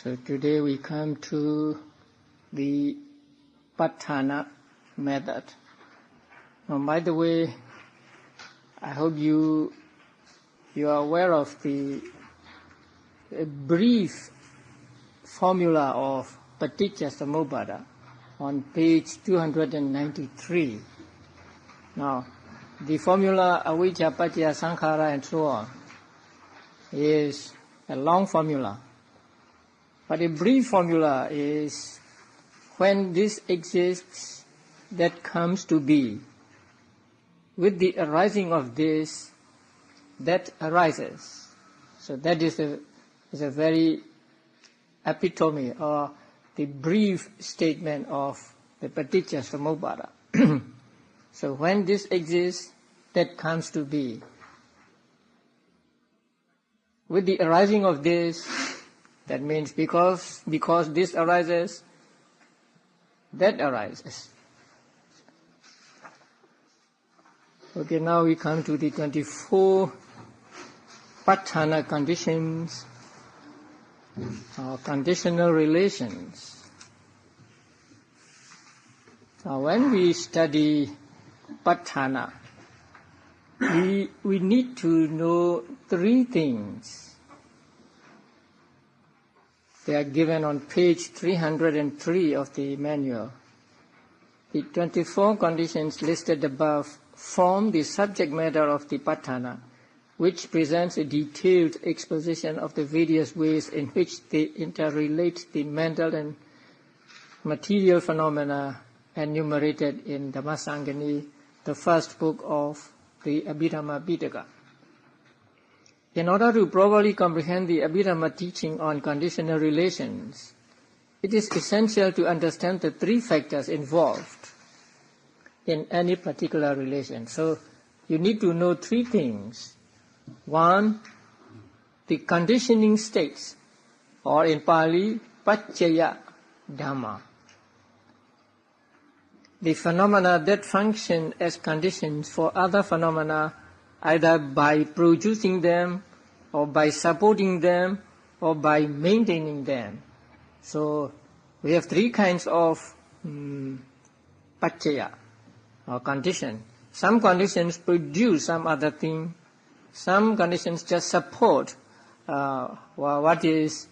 So today we come to the Patthana method. Now, by the way, I hope you are aware of the brief formula of Paticca-samuppada on page 293. Now, the formula avijja paccaya sankhara and so on is a long formula. But a brief formula is when this exists, that comes to be. With the arising of this, that arises. So that is a very epitome or the brief statement of the Paticca-samuppada. So when this exists, that comes to be. With the arising of this, that means because this arises, that arises. Okay, now we come to the 24 Patthana conditions or conditional relations. Now when we study Patthana, we need to know three things. They are given on page 303 of the manual. The 24 conditions listed above form the subject matter of the Patthana, which presents a detailed exposition of the various ways in which they interrelate the mental and material phenomena enumerated in Dhammasaṅgaha, the first book of the Abhidhamma. In order to properly comprehend the Abhidhamma teaching on conditional relations, it is essential to understand the three factors involved in any particular relation. So you need to know three things. One, the conditioning states, or in Pali, paccaya dhamma. The phenomena that function as conditions for other phenomena, either by producing them, or by supporting them, or by maintaining them. So we have three kinds of paccaya, or condition. Some conditions produce some other thing. Some conditions just support what is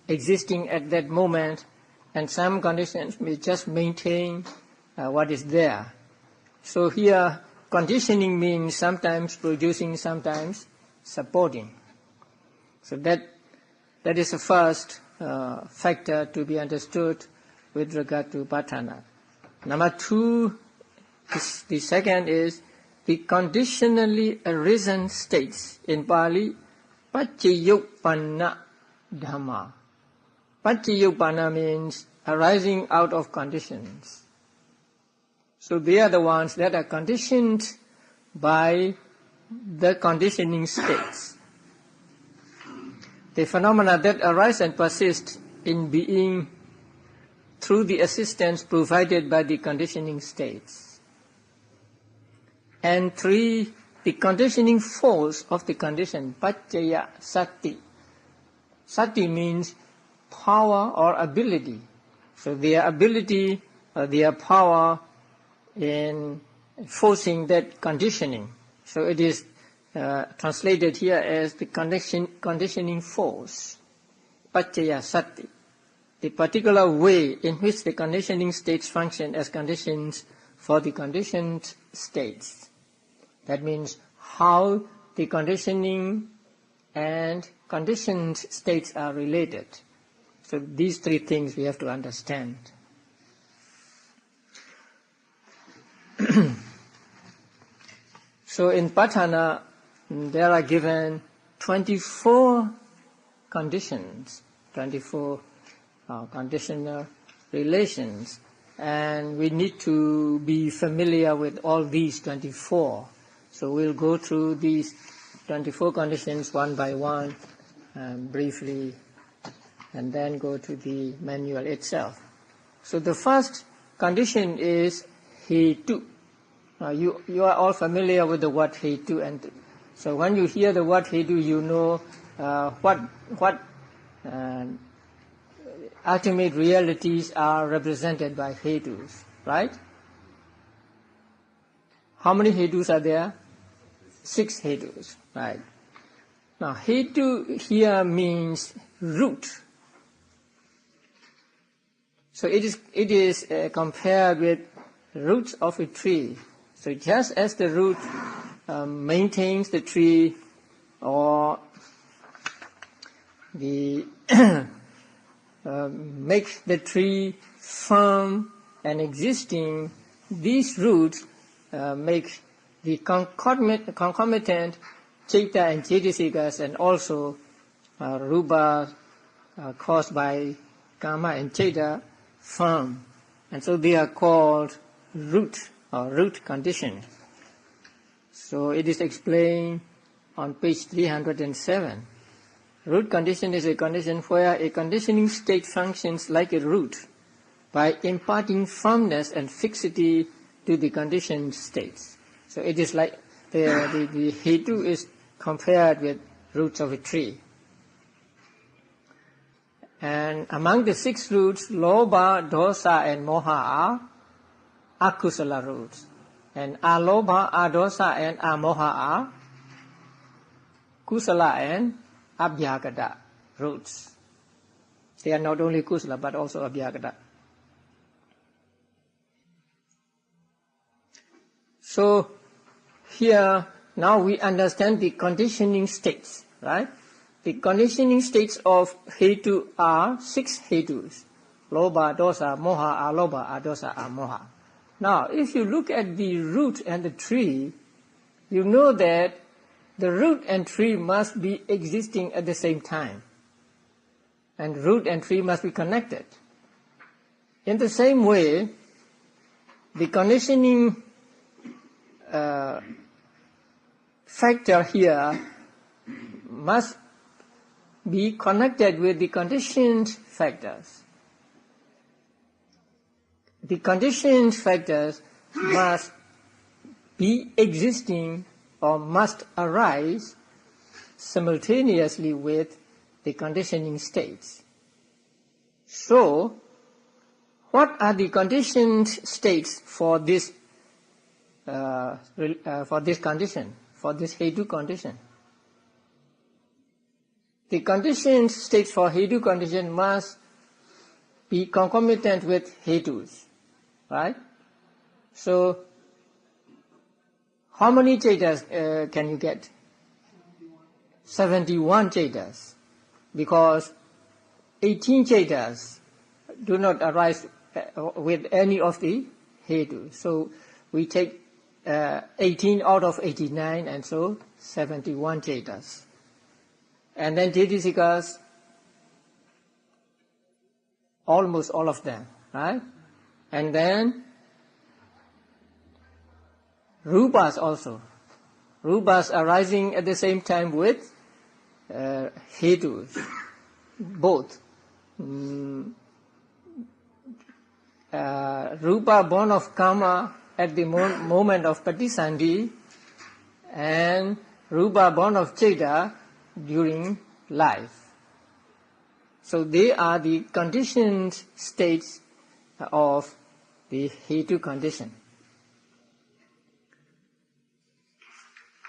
existing at that moment, and some conditions may just maintain what is there. So here, conditioning means sometimes producing, sometimes supporting. So that is the first factor to be understood with regard to Patthana. Number two, the second is the conditionally arisen states. In Pali, paccayuppanna dhamma. Paccayuppanna means arising out of conditions. So they are the ones that are conditioned by the conditioning states. The phenomena that arise and persist in being through the assistance provided by the conditioning states. And three, the conditioning force of the condition, paccaya sati. Sati means power or ability. So their ability, their power in forcing that conditioning. So it is translated here as the conditioning force, paccaya sati. The particular way in which the conditioning states function as conditions for the conditioned states. That means how the conditioning and conditioned states are related. So these three things we have to understand. So in Patthana, there are given 24 conditions, 24 conditional relations, and we need to be familiar with all these 24. So we'll go through these 24 conditions one by one, briefly, and then go to the manual itself. So the first condition is hetu. You are all familiar with the word hetu, and so when you hear the word hetu, you know what ultimate realities are represented by hetus, right? How many hetus are there? 6 hetus, right? Now, hetu here means root. So it is compared with roots of a tree. So just as the root maintains the tree or the makes the tree firm and existing, these roots make the concomitant citta and cetasikas and also rupa caused by karma and citta firm. And so they are called root or root condition. So it is explained on page 307. Root condition is a condition where a conditioning state functions like a root by imparting firmness and fixity to the conditioned states. So it is like the hetu is compared with roots of a tree. And among the 6 roots, lobha, dosa and moha are akusala roots. And alobha, adosa and amoha are kusala and abhyagata roots. They are not only kusala but also abhyagata. So here now we understand the conditioning states, right? The conditioning states of hetu are 6 hetus. Lobha, dosa, moha, alobha, adosa, amoha. Now, if you look at the root and the tree, you know that the root and tree must be existing at the same time. And root and tree must be connected. In the same way, the conditioning factor here must be connected with the conditioned factors. The conditioned factors must be existing or must arise simultaneously with the conditioning states. So, what are the conditioned states for this condition, for this hetu condition? The conditioned states for hetu condition must be concomitant with hetus, right? So, how many cetas can you get? 71 cetas, because 18 cetas do not arise with any of the hetus. So we take 18 out of 89, and so 71 cetas. And then cetasikas, almost all of them, right? And then rupas also. Rupas arising at the same time with hetus, both. Rupa born of karma at the moment of patisandhi, and rupa born of citta during life. So they are the conditioned states of the hetu condition.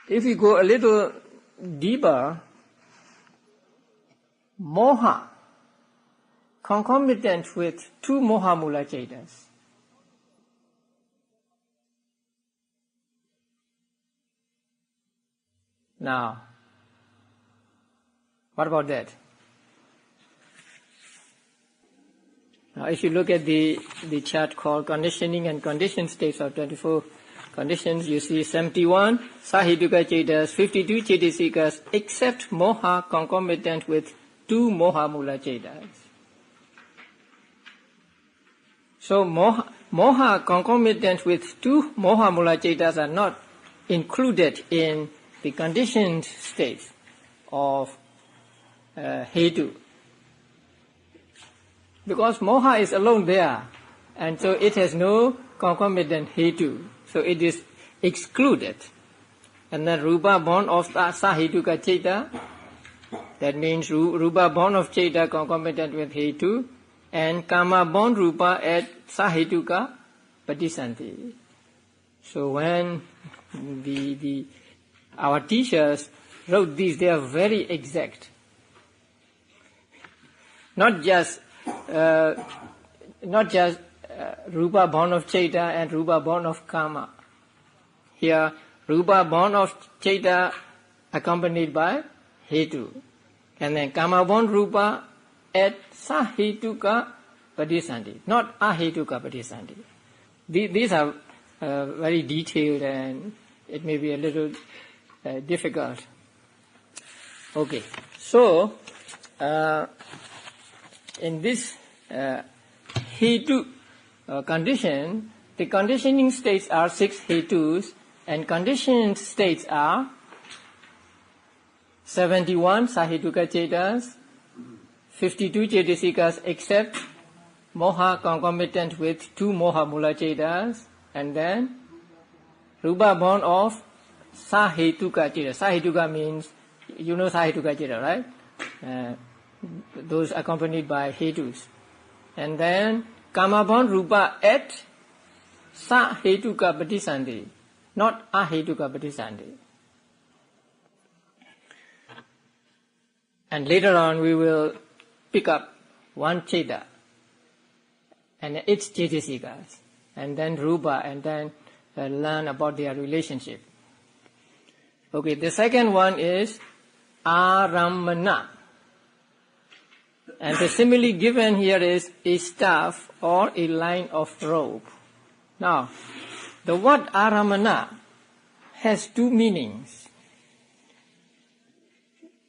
If we go a little deeper, moha, concomitant with 2 moha mula cetas. Now, what about that? Now, if you look at the chart called Conditioning and Conditioned States of 24 conditions, you see 71 sahetuka cetas, 52 cetasikas, except moha concomitant with 2 moha mula cetas. So moha concomitant with 2 moha mula cetas are not included in the conditioned states of hetu. Because moha is alone there, and so it has no concomitant hetu, so it is excluded. And then rupa born of sahetuka citta, that means rupa born of citta concomitant with hetu, and Kama born Rupa at Sahetuka Patisanti. So when our teachers wrote these, they are very exact. Not just Rupa born of Chaita and Rupa born of Kama. Here, Rupa born of Chaita accompanied by Hetu. And then Kama born Rupa at Sahetuka Patisanti, not Ahetuka Patisanti. These are very detailed and it may be a little difficult. Okay, so in this Hetu condition, the conditioning states are 6 Hetus and conditioned states are 71 Sahetuka Chetas, 52 Cetasikas except Moha concomitant with 2 Moha Mula Chetas, and then Rupa born of Sahetuka Cheta. Sahetuka means, you know Sahetuka Cheta, right? Those accompanied by Hetus. And then Kama born Rupa at Sahetuka Patisanti, not Ahetuka Patisanti. And later on we will pick up one Cheta and its Cetasikas, and then Rupa, and then learn about their relationship. Okay, the second one is Aramana. And the simile given here is a staff or a line of rope. Now, the word Aramana has 2 meanings.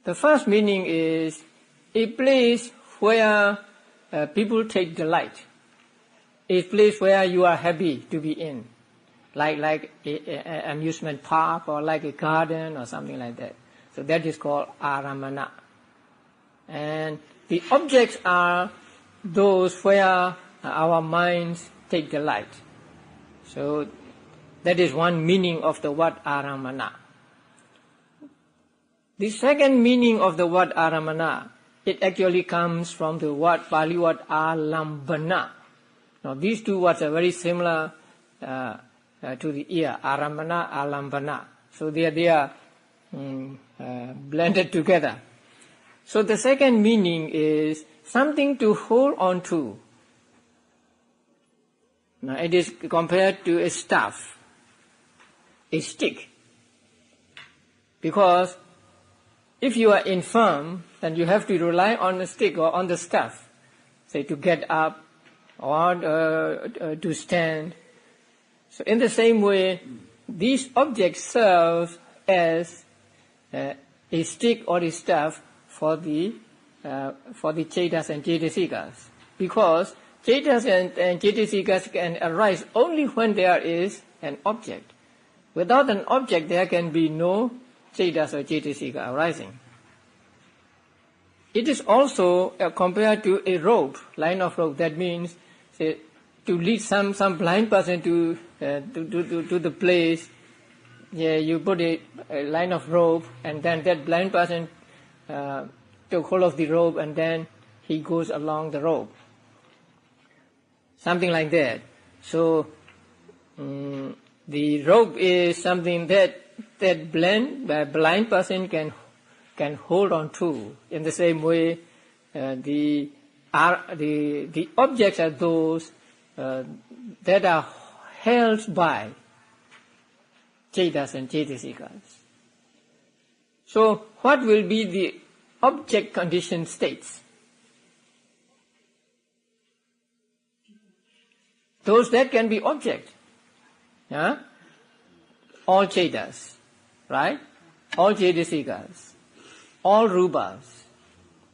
The first meaning is a place where people take delight, a place where you are happy to be in, like an amusement park or like a garden or something like that. So that is called Aramana. And the objects are those where our minds take delight. So that is one meaning of the word Aramana. The second meaning of the word Aramana, it actually comes from the Pali word Alambana. Now these 2 words are very similar to the ear, Aramana, Alambana. So they are blended together. So the second meaning is something to hold on to. Now it is compared to a staff, a stick. Because if you are infirm, then you have to rely on the stick or on the staff, say to get up or to stand. So in the same way, these objects serve as a stick or a staff for the Chetas and Cetasikas, because Chetas and Cetasikas can arise only when there is an object. Without an object, there can be no Chetas or Cetasika arising. It is also compared to a rope, line of rope. That means, say, to lead some blind person to the place. Yeah, you put a line of rope, and then that blind person took hold of the rope, and then he goes along the rope. Something like that. So the rope is something that blind person can hold on to. In the same way, the objects are those that are held by Chetas and Cetasikas. So what will be the object condition states? Those that can be object. Yeah? All Chetas, right? All Cetasikas, all Rupas,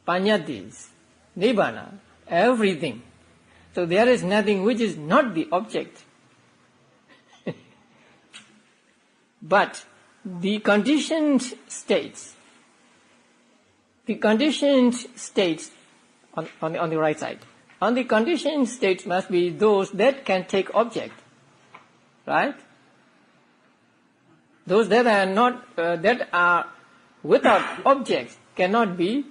Panyatis, Nibbana, everything. So there is nothing which is not the object. But the conditioned states on the right side. On the conditioned states must be those that can take object, right? Those that are not, that are without objects cannot be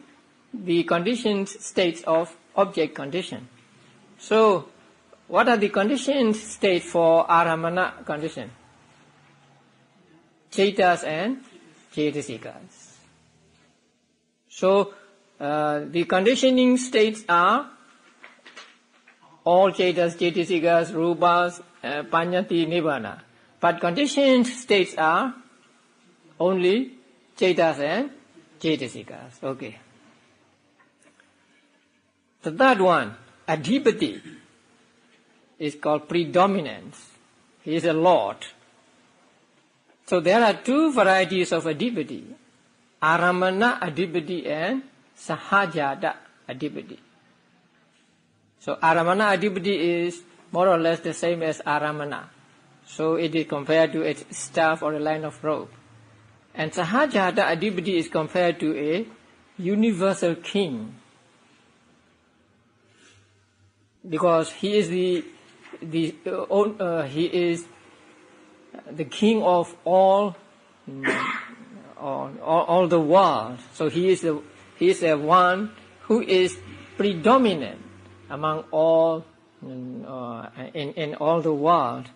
the conditioned states of object condition. So, what are the conditioned states for Aramana condition? Cetas and Cetasikas. So, the conditioning states are all Cetas, Cetasikas, Rupas, Panyati, Nibbana. But conditioned states are only Cetas and Cetasikas. Okay. The third one, Adhipati, is called predominance. He is a lord. So there are two varieties of Adhipati, Aramana Adhipati and Sahajada Adhipati. So Aramana Adhipati is more or less the same as Aramana. So it is compared to a staff or a line of rope. And Sahajada Adhipati is compared to a universal king. Because he is the king of all the world. So he is the one who is predominant among all in all the world.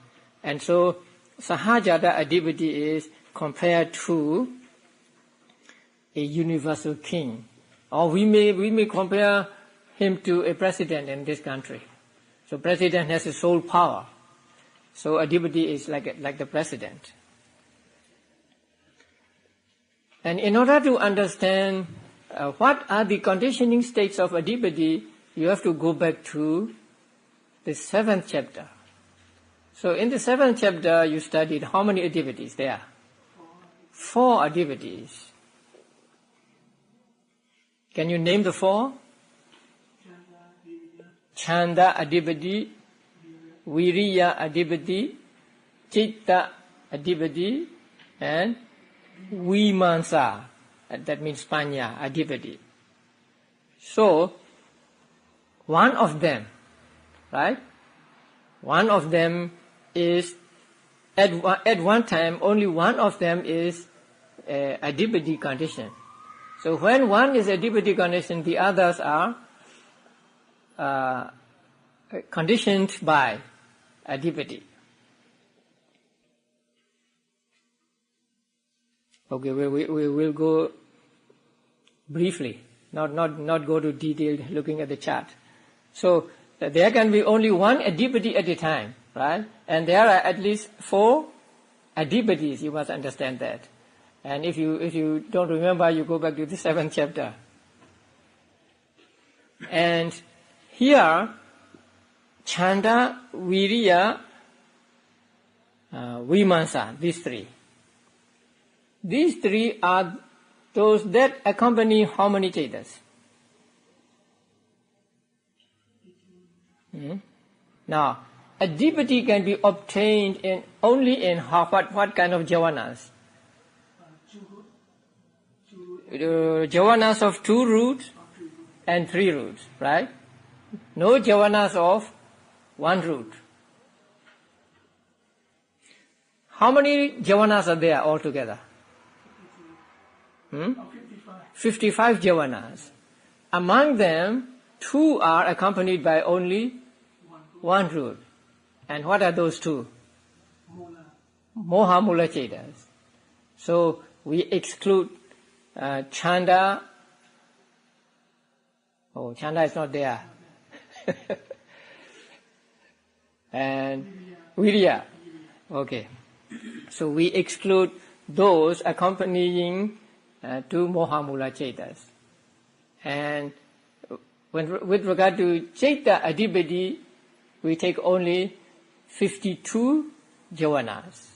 And so Sahajada Adhipati is compared to a universal king. Or we may compare him to a president in this country. So president has a sole power. So Adhipati is like the president. And in order to understand what are the conditioning states of Adhipati, you have to go back to the 7th chapter. So in the 7th chapter, you studied how many Adhipatis there? 4 Adhipatis. Can you name the 4? Chanda Adhipati, Viriya Adhipati, Chitta Adhipati, and Vimansa. That means Panya Adhipati. So, one of them, right? One of them is, at one time, only one of them is Adhipati condition. So when one is Adhipati condition, the others are conditioned by Adhipati. Okay, we will go briefly, not go to detail looking at the chart. So there can be only one Adhipati at a time, right? And there are at least 4 Adhipatis, you must understand that. And if you don't remember, you go back to the 7th chapter. And here, Chanda, Viriya, Vimansa, these 3. These 3 are those that accompany how many Cetas? Now, Adhipati can be obtained only in what kind of javanas? Javanas of 2 roots and 3 roots, right? No javanas of 1 root. How many javanas are there altogether? 55 javanas. Among them, 2 are accompanied by only 1 root. And what are those 2? Moha Mula Cetas. So we exclude Chanda. Oh, Chanda is not there. And Viriya. Okay. So we exclude those accompanying 2 Moha Mula Cetas. And with regard to Ceta Adhipati, we take only 52 javanas,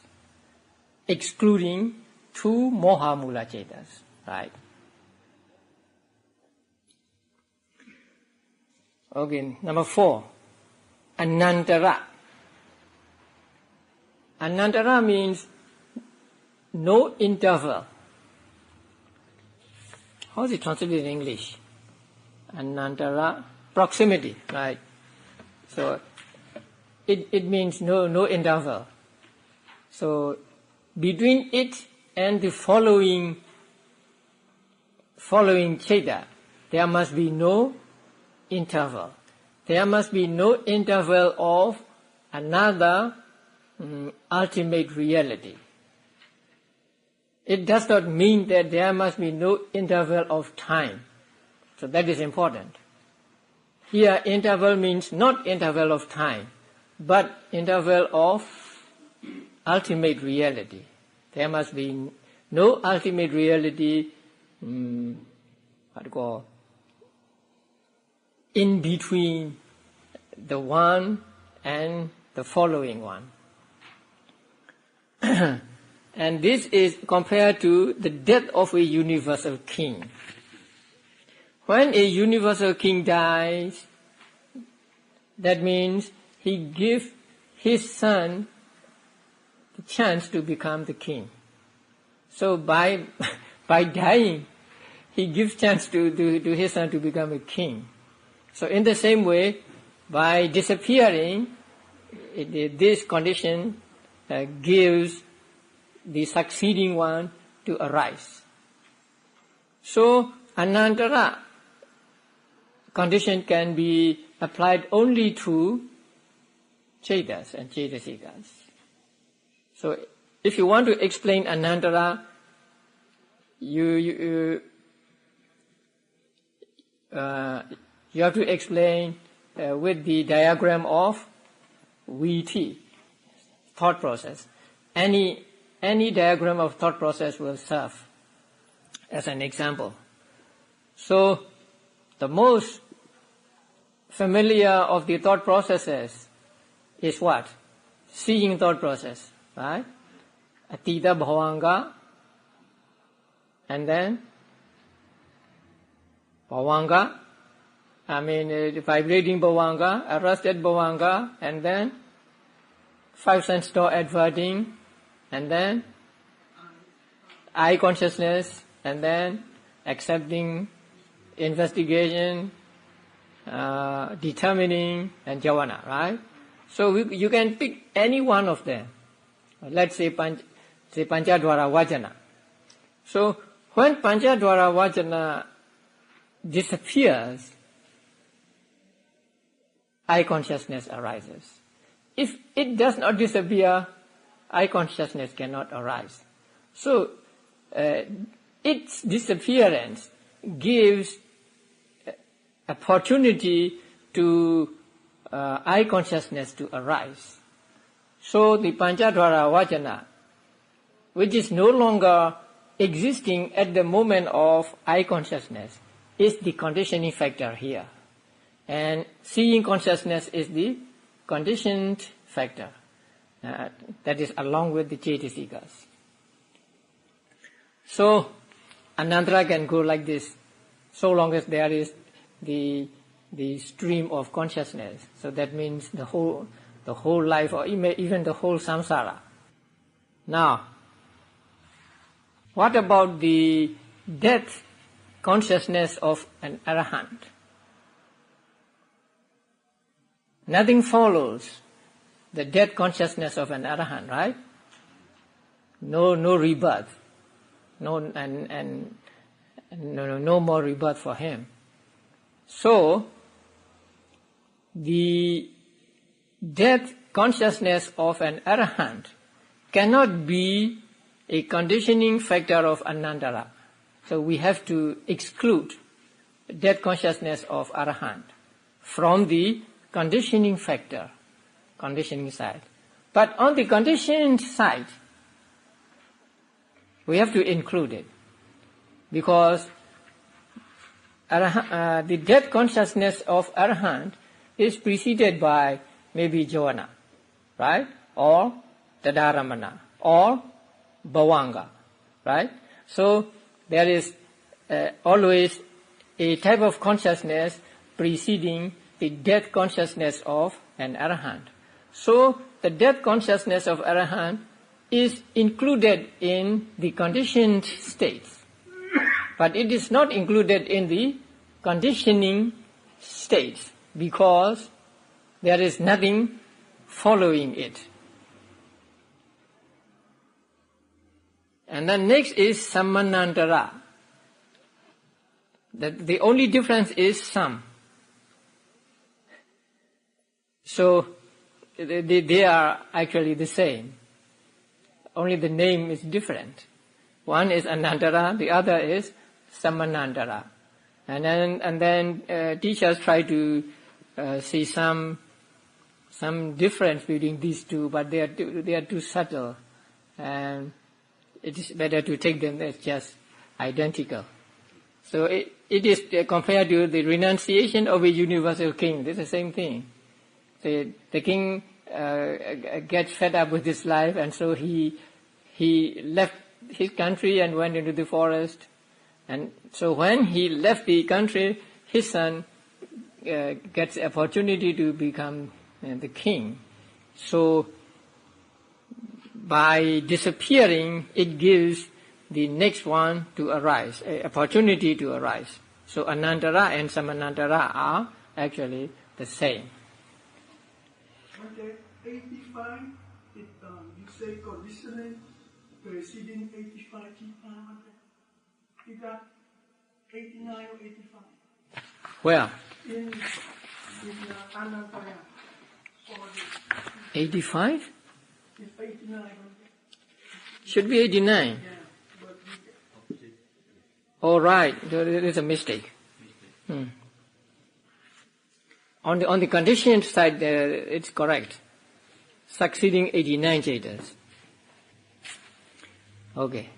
excluding 2 Moha Mula Cetas, right? Okay, number 4, Anantara. Anantara means no interval. How is it translated in English? Anantara, proximity, right? So it means no interval. So between it and the following Ceta, there must be no interval. there must be no interval of another ultimate reality. It does not mean that there must be no interval of time. So that is important. Here interval means not interval of time, but interval of ultimate reality. There must be no ultimate reality in between the one and the following one. And this is compared to the death of a universal king. When a universal king dies, that means he gives his son the chance to become the king. So by dying, he gives chance to his son to become a king. So in the same way, by disappearing, this condition gives the succeeding one to arise. So anantara condition can be applied only to chetas and cetasikas. So if you want to explain anantara, you have to explain with the diagram of VT, thought process. Any diagram of thought process will serve as an example. So the most familiar of the thought processes is what? Seeing thought process, right? Atita bhavanga, and then bhavanga, vibrating bhavanga, arrested bhavanga, and then five sense door adverting, and then eye consciousness, and then accepting, investigation, determining, and jhana, right? So you can pick any one of them. Let's say Panchadvara Vajana. So when Panchadvara Vajana disappears, eye consciousness arises. If it does not disappear, eye consciousness cannot arise. So its disappearance gives opportunity to eye consciousness to arise. So the Panchadvara Vajana, which is no longer existing at the moment of eye consciousness, is the conditioning factor here. And seeing consciousness is the conditioned factor. That is along with the cetasikas. So anantara can go like this, so long as there is the stream of consciousness. So that means the whole life, or even the whole samsara. Now, what about the death consciousness of an arahant? Nothing follows the death consciousness of an arahant, right? No rebirth, no more rebirth for him. So the death consciousness of an arahant cannot be a conditioning factor of anantara. So we have to exclude death consciousness of arahant from the conditioning factor, conditioning side. But on the conditioned side, we have to include it, because the death consciousness of arahant is preceded by maybe jhana, right? Or tadaramana, or bhavanga, right? So there is always a type of consciousness preceding the death consciousness of an arahant. So the death consciousness of arahant is included in the conditioned states, but it is not included in the conditioning states because there is nothing following it. And then next is sammanantara. The only difference is sam. So they are actually the same. Only the name is different. One is Anantara, the other is Samanantara. And then teachers try to see some difference between these two, but they are too subtle, and it is better to take them as just identical. So it is compared to the renunciation of a universal king. This is the same thing. The king gets fed up with his life, and so he left his country and went into the forest. And so when he left the country, his son gets the opportunity to become the king. So by disappearing, it gives the next one to arise, an opportunity to arise. So Anantara and Samanantara are actually the same. Okay, 85, you say conditioning preceding 85 you got 89 or 85? Where? In Anantara. 85? It's 89. Should be 89. Yeah, but Oh, right. There is a mistake. On the conditioned side, it's correct. Succeeding 89 Chetas. Okay.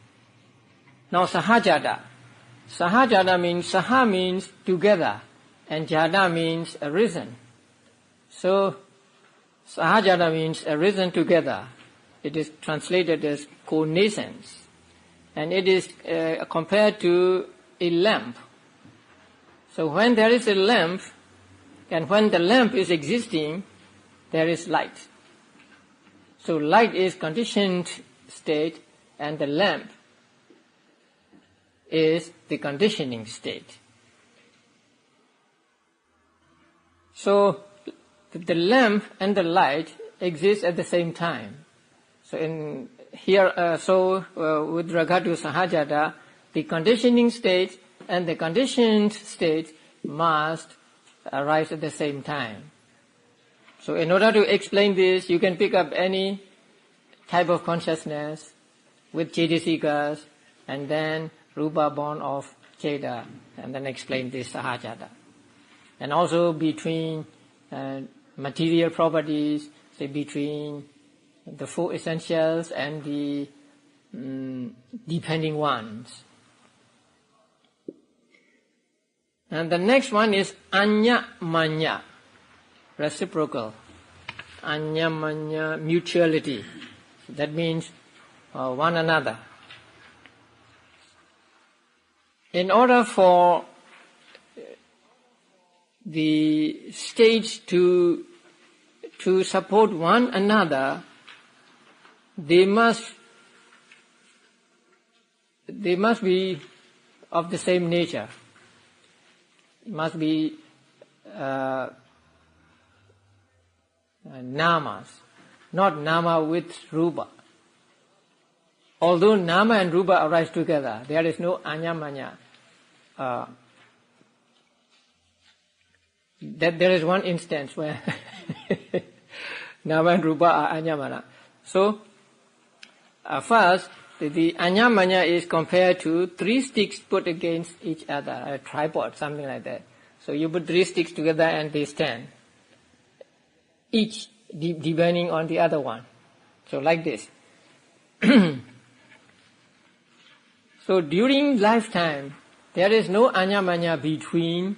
Now Sahajata. Sahajata means, Saha means together, and Jata means arisen. So Sahajata means arisen together. It is translated as co-nascence. And it is compared to a lamp. So when there is a lamp, and when the lamp is existing, there is light. So light is conditioned state, and the lamp is the conditioning state. So the lamp and the light exist at the same time. So in here, with regard to Sahajata, the conditioning state and the conditioned state must arise at the same time. So in order to explain this, you can pick up any type of consciousness with Cetasikas and then Rupa born of Cheta, and then explain this Sahajata. And also between material properties, say between the four essentials and the depending ones. And the next one is Anya Manya, reciprocal. Anya Manya, mutuality. That means one another. In order for the states to support one another, they must be of the same nature. Must be namas, not nama with rupa. Although nama and rupa arise together, there is no anyamanya. That there is one instance where nama and rupa are anyamana. So first, the anyamanya is compared to three sticks put against each other, a tripod, something like that. So you put three sticks together and they stand, each depending on the other one. So like this. So during lifetime, there is no anyamanya between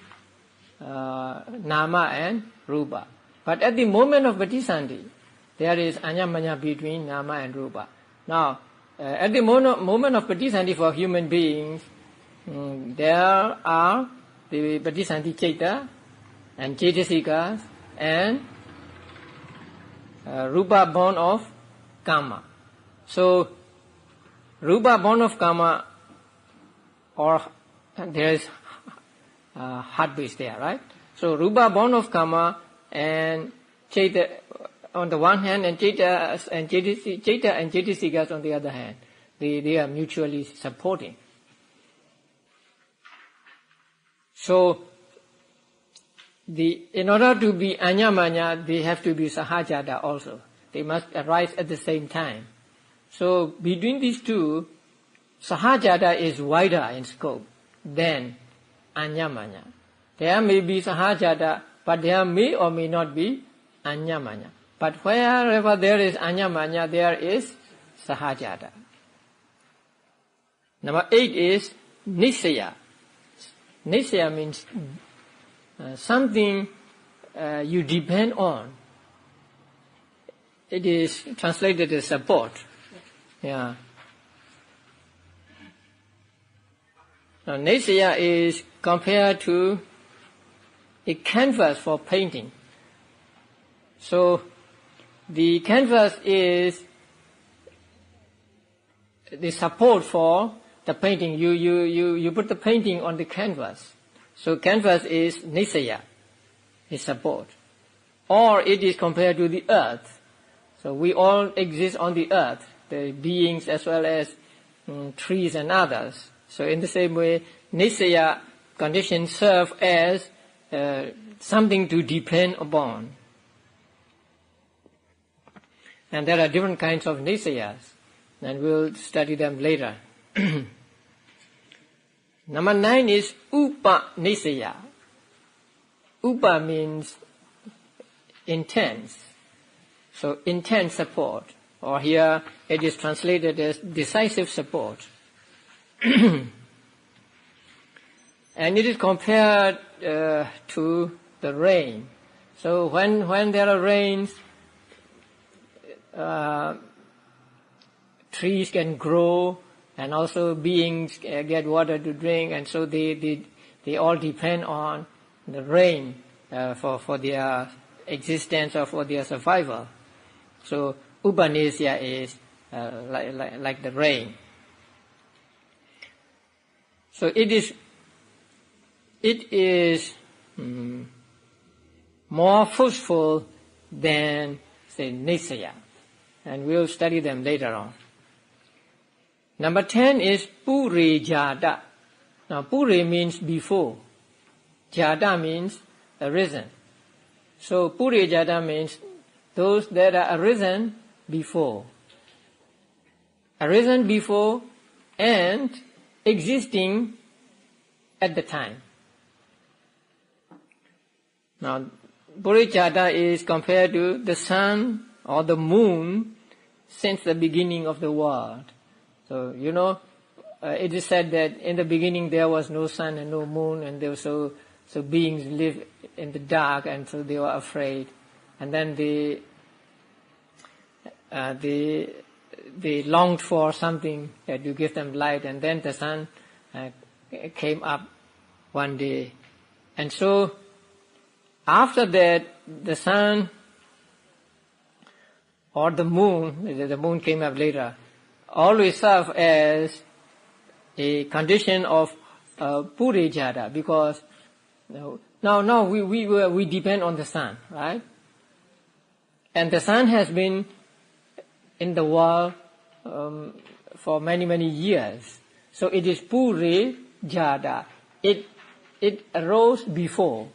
nama and rupa. But at the moment of Bodhisanti, there is anyamanya between nama and rupa. Now, at the moment of Bodhisanti for human beings, there are the Bodhisanti Cheta and Cetasikas and Rupa born of Kama. So, Rupa born of Kama, or there is heart base there, right? So, Rupa born of Kama and Cheta on the one hand, and Cheta and Cetasikas on the other hand. They are mutually supporting. So, in order to be anyamanya, they have to be sahajata also. They must arise at the same time. So between these two, sahajata is wider in scope than anyamanya. There may be sahajata, but there may or may not be anyamanya. But wherever there is anyamanya, there is sahajata. Number 8 is nisaya. Nisaya means something you depend on. It is translated as support. Yeah. Now, nisaya is compared to a canvas for painting. So, the canvas is the support for the painting. You put the painting on the canvas. So, canvas is nisaya, is support. Or it is compared to the earth. So, we all exist on the earth, the beings as well as trees and others. So, in the same way, nisaya conditions serve as something to depend upon. And there are different kinds of nisayas, and we'll study them later. Number 9 is upa nisaya. Upa means intense. So intense support, or here it is translated as decisive support. And it is compared to the rain. So when there are rains, trees can grow, and also beings get water to drink, and so they all depend on the rain for their existence or for their survival. So upanisya is like the rain. So it is more forceful than, say, nisaya, and we'll study them later on. Number 10 is pure jada. Now, pure means before. Jada means arisen. So, pure jada means those that are arisen before. Arisen before and existing at the time. Now, pure jada is compared to the sun or the moon since the beginning of the world. So, it is said that in the beginning there was no sun and no moon, and there was so beings lived in the dark, and so they were afraid. And then they longed for something that to give them light, and then the sun came up one day. And so, after that, the sun or the moon came up later, always serve as a condition of pure jada, because now we depend on the sun, right? And the sun has been in the world for many years. So it is pure jada. It arose before,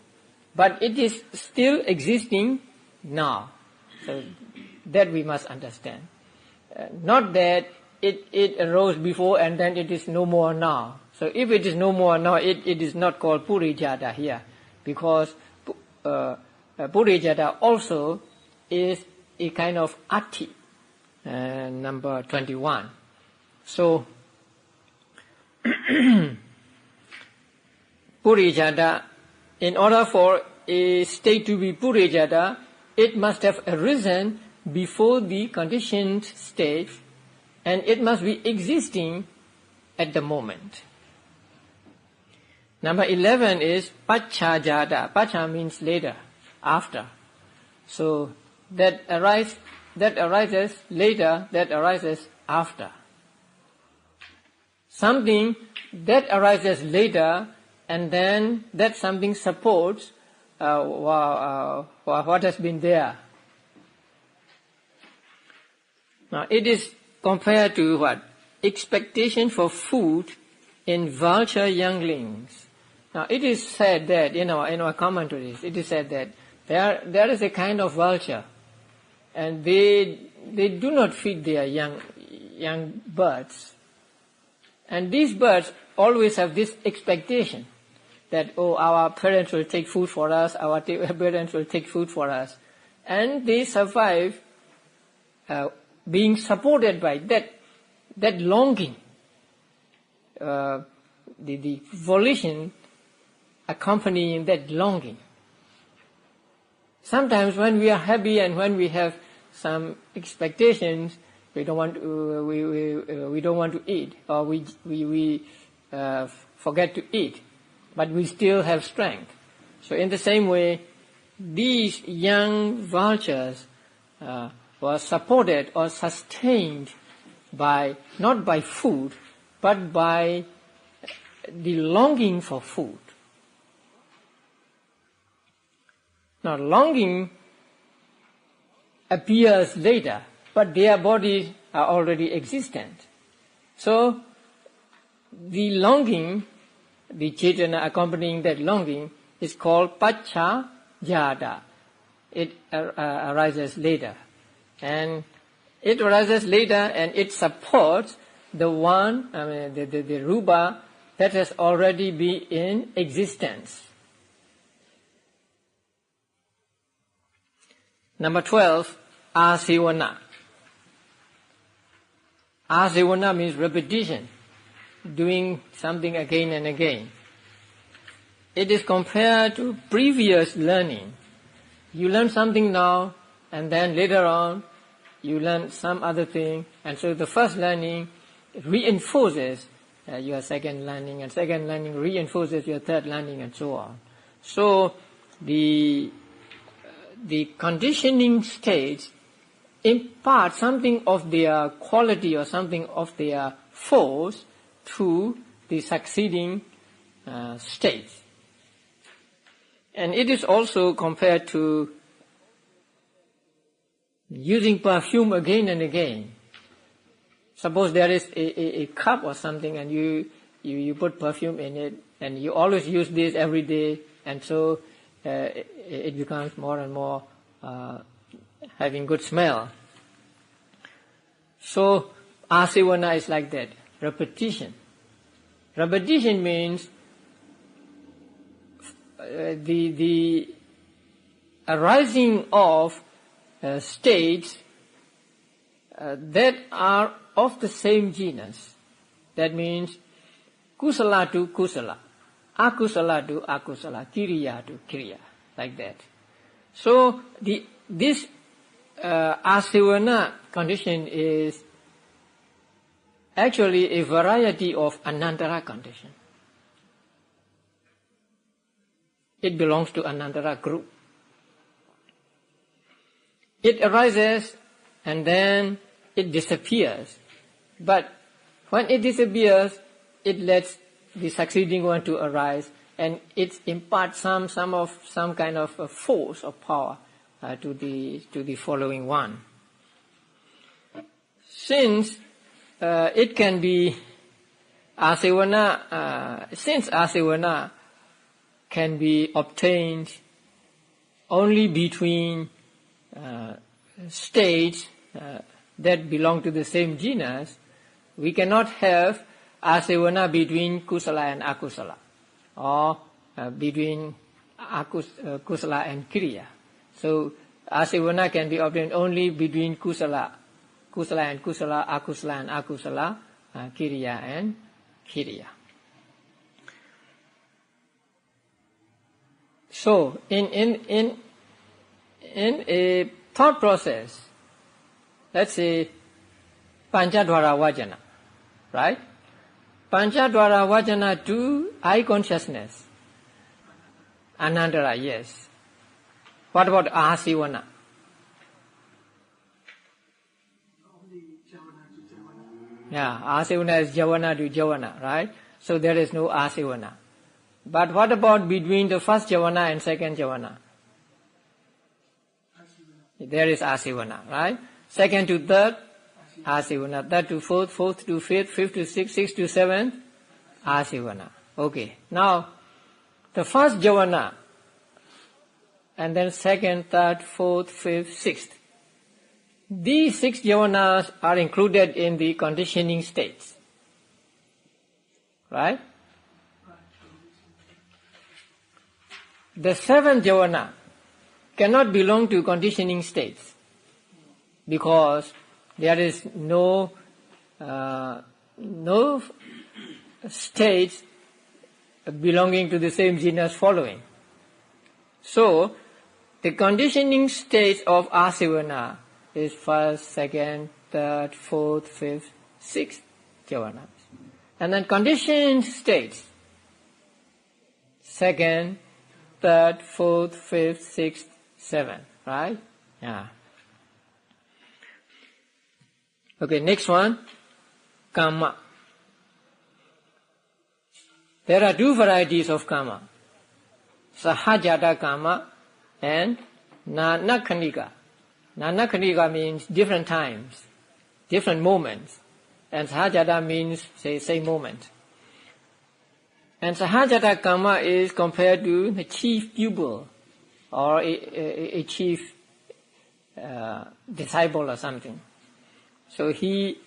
but it is still existing now. So that we must understand. Not that it arose before and then it is no more now. So if it is no more now, it is not called pure jada here, because pure jada also is a kind of ati, number 21. So pure jada, in order for a state to be pure jada, it must have arisen before the conditioned state, and it must be existing at the moment. Number 11 is pacha jada. Pacha means later, after. So that arises later, that arises after. Something that arises later, and then that something supports what has been there. Now it is compared to what? Expectation for food in vulture younglings. Now it is said that in our commentaries, it is said that there is a kind of vulture, and they do not feed their young birds, and these birds always have this expectation that our parents will take food for us, our parents will take food for us, and they survive being supported by that longing, the volition accompanying that longing. Sometimes when we are happy and when we have some expectations, we don't want to eat, or we forget to eat, but we still have strength. So in the same way, these young vultures were supported or sustained not by food, but by the longing for food. Now, longing appears later, but their bodies are already existent. So, the longing, the cetana accompanying that longing, is called pacha jada. It arises later. And it arises later and it supports the rupa that has already been in existence. Number 12, asivana. Asivana means repetition, doing something again and again. It is compared to previous learning. You learn something now, and then later on, you learn some other thing, and so the first learning reinforces your second learning, and second learning reinforces your third learning, and so on. So the conditioning states impart something of their quality or something of their force to the succeeding states. And it is also compared to using perfume again and again. Suppose there is a cup or something and you put perfume in it and you always use this every day, and so it becomes more and more having good smell. So asivana is like that, repetition. Repetition means the arising of states that are of the same genus. That means kusala to kusala, akusala to akusala, kiriya to kiriya, like that. So this asivana condition is actually a variety of anantara condition. It belongs to anantara group. It arises and then it disappears. But when it disappears, it lets the succeeding one to arise, and it imparts some kind of a force or power to the following one. Since it can be asivana, since asivana can be obtained only between states that belong to the same genus, we cannot have asivana between kusala and akusala, or between kusala and kiriya. So asivana can be obtained only between kusala and kusala, akusala and akusala, kiriya and kiriya. So in a thought process, let's say Panchadvara Vajana, right? Panchadvara Vajana to eye consciousness. Anantara, yes. What about asivana? Yeah, asivana is javana to javana, right? So there is no asivana. But what about between the first javana and second javana? There is asivana, right? Second to third, asivana. Third to fourth, fourth to fifth, fifth to sixth, sixth to seventh, asivana. Okay. Now, The first jhana, and then second, third, fourth, fifth, sixth. These 6 jhanas are included in the conditioning states. Right? The 7th jhana cannot belong to conditioning states because there is no states belonging to the same genus following. So, the conditioning states of asivana is first, second, third, fourth, fifth, sixth jhanas. And then conditioned states, second, third, fourth, fifth, sixth, seventh, right? Yeah. Okay, next one, karma. There are 2 varieties of karma. Sahajata karma and nanakhanika. Nanakhanika means different times, different moments. And sahajata means, say, same moment. And sahajata karma is compared to the chief pupil or a chief disciple or something. So he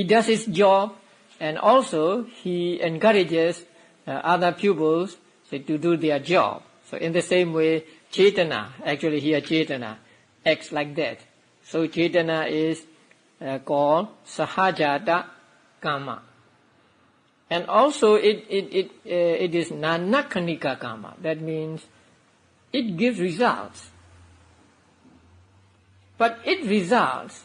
does his job and also he encourages other pupils to do their job. So in the same way, Chetana, actually here Chetana, acts like that. So Chetana is called Sahajata Karma. And also it is Nanakhanika Karma. That means it gives results. But its results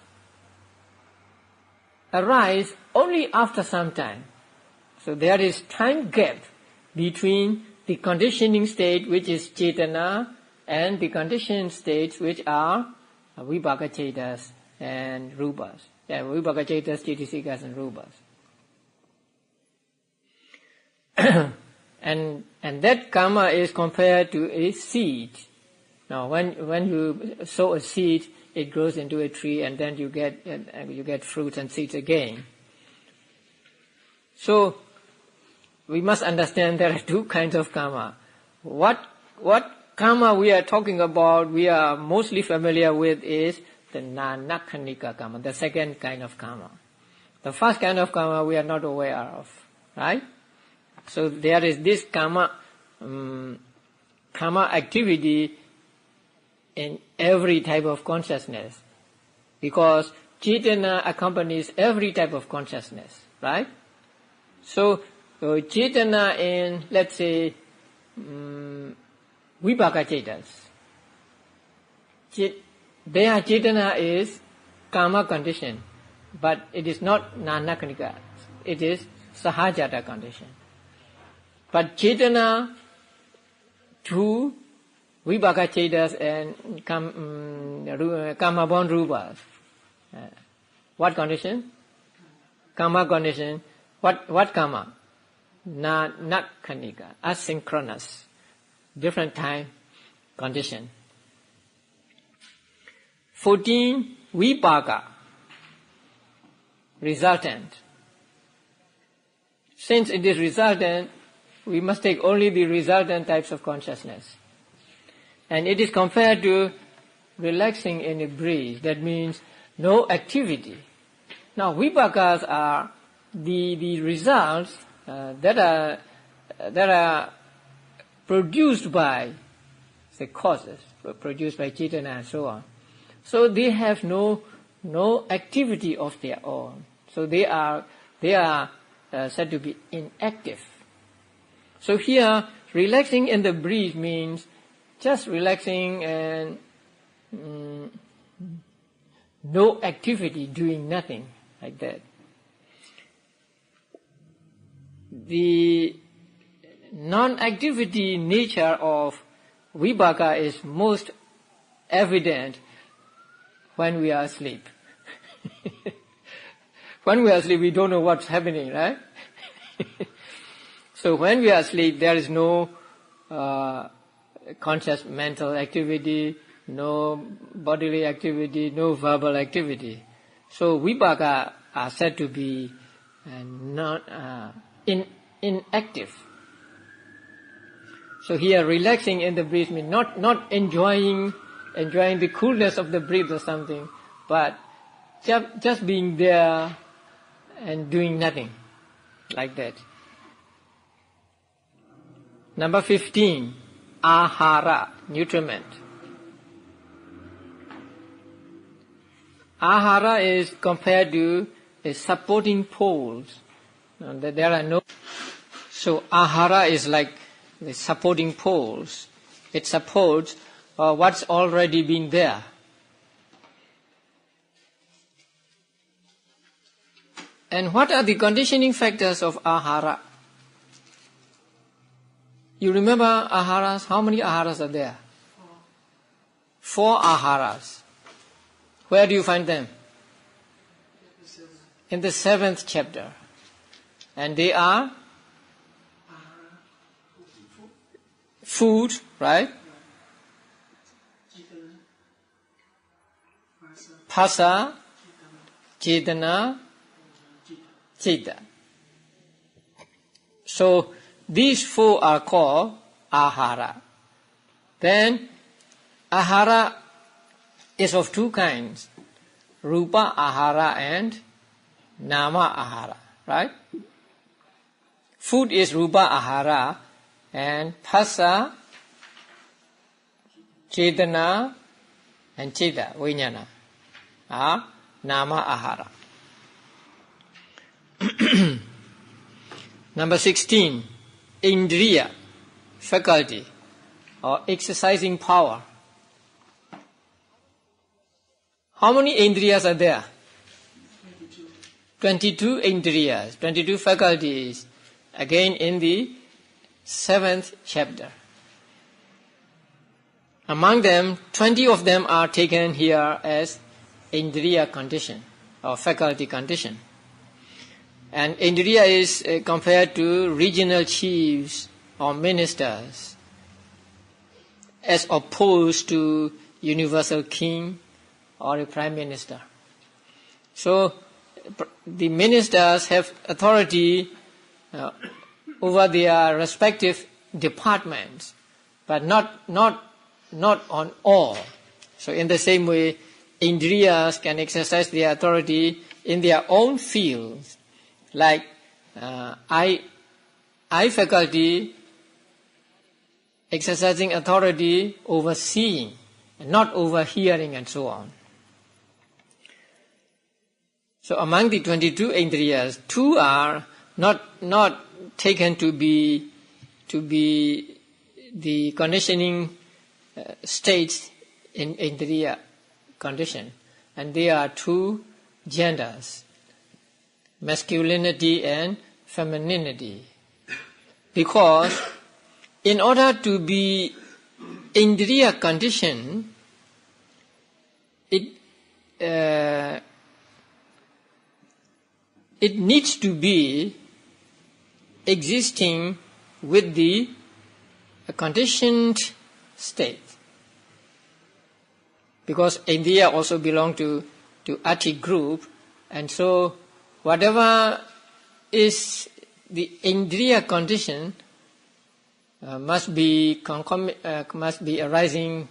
arise only after some time. So there is time gap between the conditioning state which is Chetana and the conditioned states which are Vibhaka Chetas and Rupas. Yeah, Vibhaka Chetas, Cetasikas and Rupas. and that karma is compared to a seed. Now when you sow a seed, it grows into a tree and then you get fruits and seeds again. So we must understand there are 2 kinds of karma. What karma we are talking about, we are mostly familiar with is the nanakhanika karma, the second kind of karma. The first kind of karma we are not aware of, right? So there is this karma activity in every type of consciousness, because Chetana accompanies every type of consciousness, right? So Chetana in, let's say, Vibhaka Chetas, their Chetana is karma condition, but it is not nanakhanika, it is sahajata condition. But Chetana to Vibhaka Chetas and karma-born rupas. What condition? Karma condition. What karma? Nanakhanika, asynchronous, different time condition. 14, Vipaka, resultant. Since it is resultant, we must take only the resultant types of consciousness. And it is compared to relaxing in a breeze. That means no activity. Now vipakas are the results that are produced by the causes, produced by Chetana and so on. So they have no activity of their own. So they are said to be inactive. So here, relaxing in the breeze means just relaxing and no activity, doing nothing, like that. The non-activity nature of vipaka is most evident when we are asleep. When we are asleep, we don't know what's happening, right? So when we are asleep, there is no conscious mental activity, no bodily activity, no verbal activity. So vipaka are said to be inactive. So here relaxing in the breath means not enjoying the coolness of the breath or something, but just being there and doing nothing, like that. Number 15, ahara, nutriment. Ahara is compared to a supporting poles. There are no. So ahara is like the supporting poles. It supports what's already been there. And what are the conditioning factors of ahara? You remember aharas? How many aharas are there? 4 aharas. Where do you find them? In the 7th chapter. And they are food, right? Phasa, Cetana, Citta. So these 4 are called ahara. Then ahara is of 2 kinds, rupa ahara and nama ahara, right? Food is rupa ahara and phasa, cetana and citta, vijnana, are nama ahara. Number 16, indriya, faculty or exercising power. How many indriyas are there? 22 indriyas, 22 faculties, again in the 7th chapter. Among them, 20 of them are taken here as indriya condition or faculty condition. And indriya is compared to regional chiefs or ministers as opposed to universal king or a prime minister. So the ministers have authority over their respective departments, but not on all. So in the same way, indriyas can exercise their authority in their own fields, like eye faculty exercising authority over seeing, and not over hearing and so on. So among the 22 indriyas, 2 are not taken to be the conditioning states in indriya condition, and they are 2 genders, masculinity and femininity. Because in order to be indriya condition, it needs to be existing with the conditioned state. Because indriya also belong to ati group, and so whatever is the indriya condition must be arising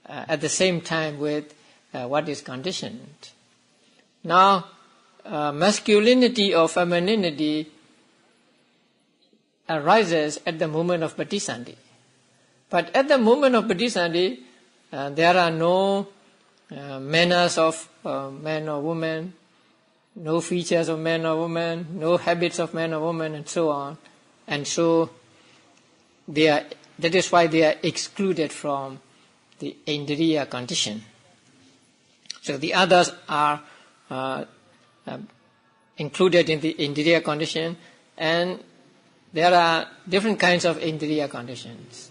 at the same time with what is conditioned. Now, masculinity or femininity arises at the moment of patisandhi. But at the moment of patisandhi, there are no manners of man or woman, no features of man or woman, no habits of man or woman, and so on. And so that is why they are excluded from the indriya condition. So the others are included in the indriya condition, and there are different kinds of indriya conditions.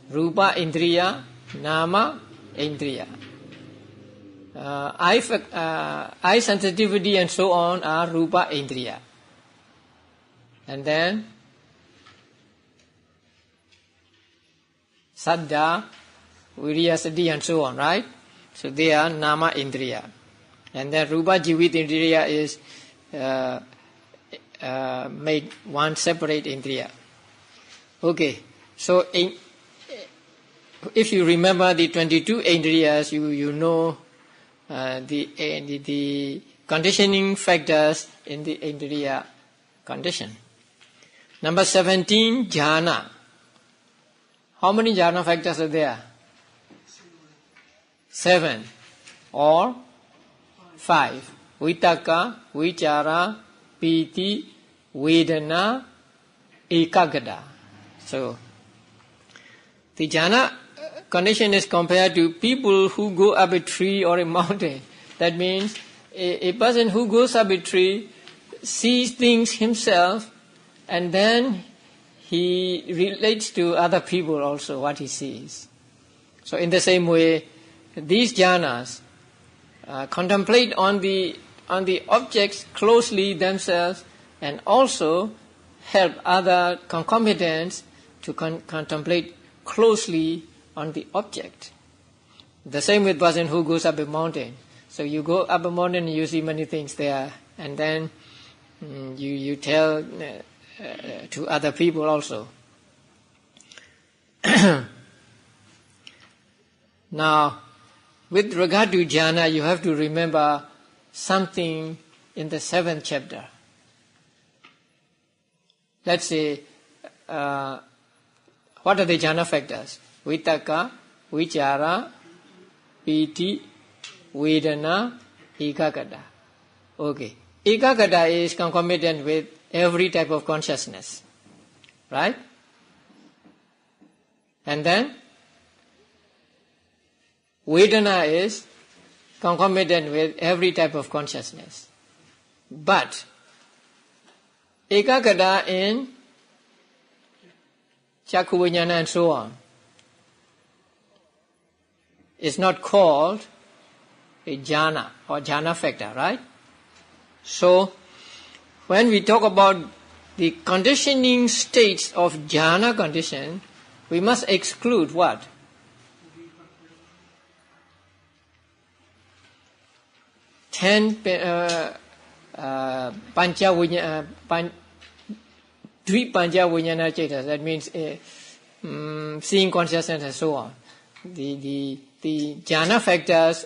Rupa indriya, nama indriya. Eye sensitivity and so on are rupa indriya. And then saddha, viriya, sati and so on, right? So they are nama indriya. And then rupa jivit indriya is made one separate indriya. Okay, So if you remember the 22 indriyas, you know the conditioning factors in the indriya condition. Number 17, jhana. How many jhana factors are there? 7 or 5. Vitaka, vichara, piti, vedana, ekagata. So, the jhana condition is compared to people who go up a tree or a mountain. That means a person who goes up a tree sees things himself and then he relates to other people also what he sees. So in the same way, these jhanas contemplate on the objects closely themselves and also help other concomitants to contemplate closely on the object. The same with person who goes up a mountain. So you go up a mountain and you see many things there, and then you tell to other people also. Now, with regard to jhana, you have to remember something in the 7th chapter. Let's say, what are the jhana factors? Vitaka, vichara, piti, vedana, ekagata. Okay. Ekagata is concomitant with every type of consciousness. Right? And then, vedana is concomitant with every type of consciousness. But, ekagata in Chakku Vijnana and so on is not called a jhana or jhana factor, right? So, when we talk about the conditioning states of jhana condition, we must exclude what? Pancha Vijnana, Dvi Pancha Vijnana Chetas, that means seeing consciousness and so on. The jhana factors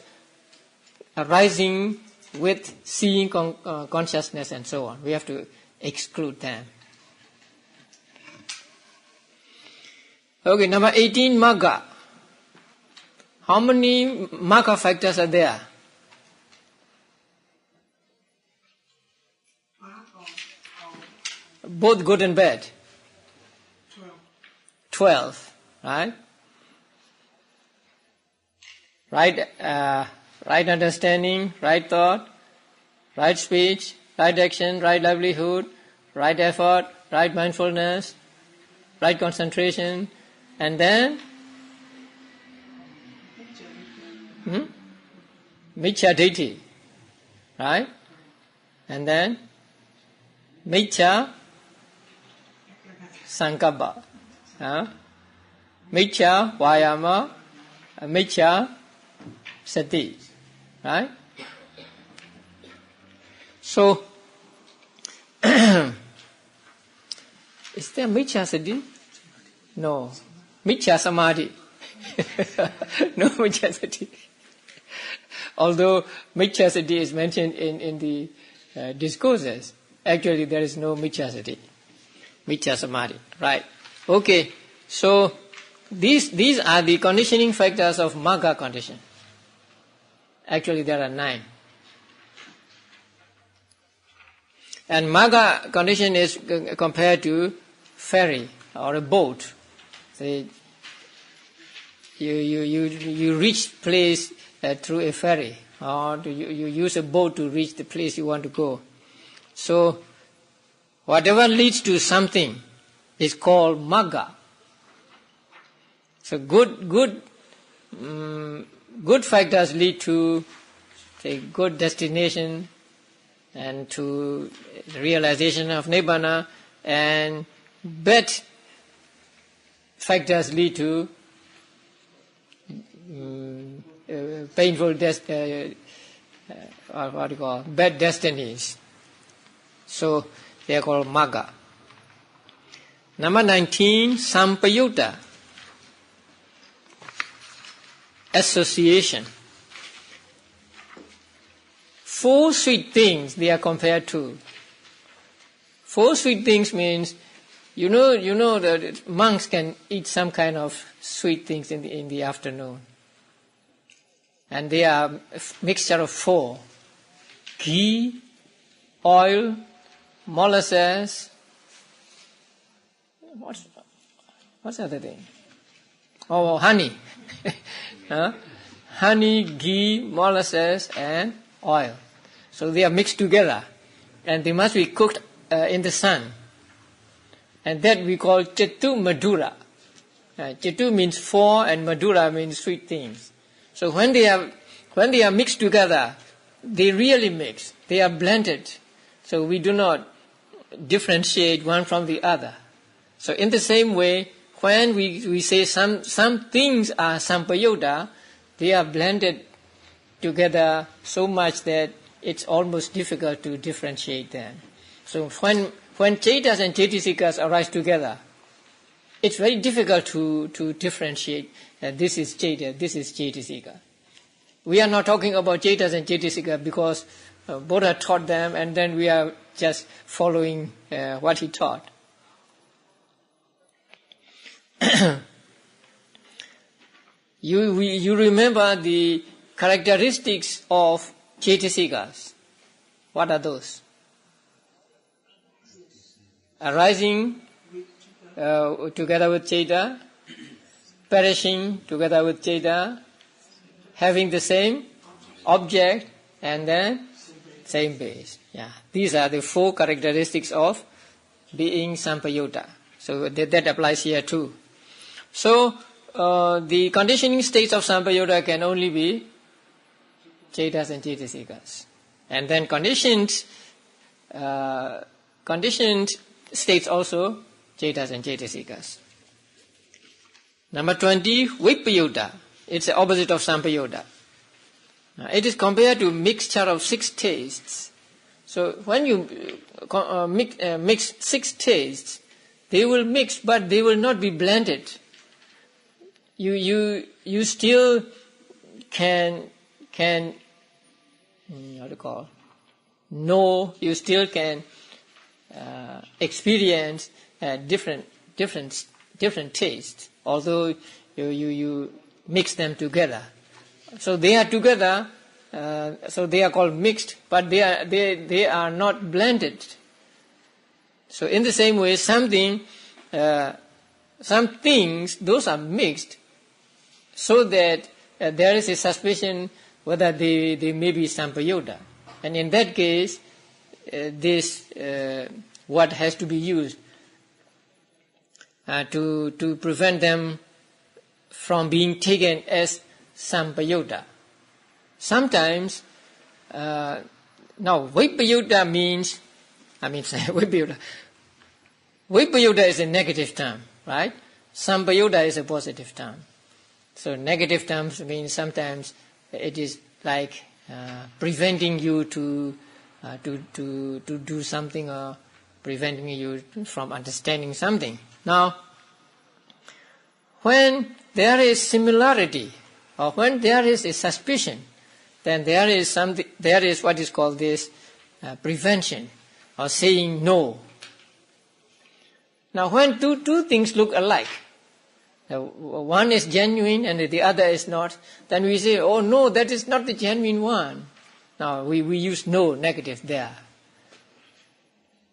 arising with seeing consciousness and so on. We have to exclude them. Okay, number 18, magga. How many magga factors are there? Both good and bad. 12, right? Right understanding, right thought, right speech, right action, right livelihood, right effort, right mindfulness, right concentration, and then Miccha Ditti, right? And then Miccha Saṅgaha, Miccha Vayama, Miccha Sati, right? So, is there Miccha Sati? No. Miccha Samadhi. No Miccha Sati. Although Miccha Sati is mentioned in the discourses, actually there is no Miccha Sati. Miccha Samadhi, right? Okay, so these are the conditioning factors of magga condition. Actually there are 9. And magga condition is compared to ferry or a boat. Say, you reach place through a ferry, or you use a boat to reach the place you want to go. So, whatever leads to something is called magga. So good factors lead to a good destination and to the realization of nibbana, and bad factors lead to painful bad destinies. So they are called magga. Number 19, Sampayutta, association. 4 sweet things they are compared to. 4 sweet things means, you know that monks can eat some kind of sweet things in the afternoon. And they are a mixture of 4. Ghee, oil, molasses. What's the other thing? Oh, honey. Honey, ghee, molasses, and oil. So they are mixed together. And they must be cooked in the sun. And that we call Chetu Madhura. Chetu means 4 and Madhura means sweet things. So when they are mixed together, they really mix. They are blended. So we do not differentiate one from the other. So in the same way, when we say some things are Sampayutta, they are blended together so much that it's almost difficult to differentiate them. So when Cetas and Cetasikas arise together, it's very difficult to differentiate that this is Ceta, this is Cetasika. We are not talking about Cetas and Cetasika because Buddha taught them and then we are just following what he taught. You remember the characteristics of Cetasikas. What are those? Arising together with Ceta, perishing together with Ceta, having the same object and then same base. Yeah, these are the 4 characteristics of being Sampayutta. So that applies here too. So the conditioning states of Sampayutta can only be Cetas and Cetasikas. And then conditioned states also Cetas and Cetasikas. Number 20, Vipayutta. It's the opposite of Sampayutta. It is compared to mixture of 6 tastes. So when you mix 6 tastes, they will mix, but they will not be blended. You still can what do you call? Know, you still can experience different tastes, although you mix them together. So they are together, so they are called mixed, but they are not blended. So in the same way, some things, those are mixed, so that there is a suspicion whether they may be Sampayutta. And in that case, this word has to be used to prevent them from being taken as Sampayutta. Sometimes, now Vipayutta means, Vipayutta is a negative term, right? Sampayutta is a positive term. So negative terms mean sometimes it is like preventing you to do something or preventing you from understanding something. Now, when there is similarity or when there is a suspicion, then there is what is called this prevention or saying no. Now, when two things look alike, one is genuine and the other is not, then we say, oh no, that is not the genuine one. Now, we use no, negative there.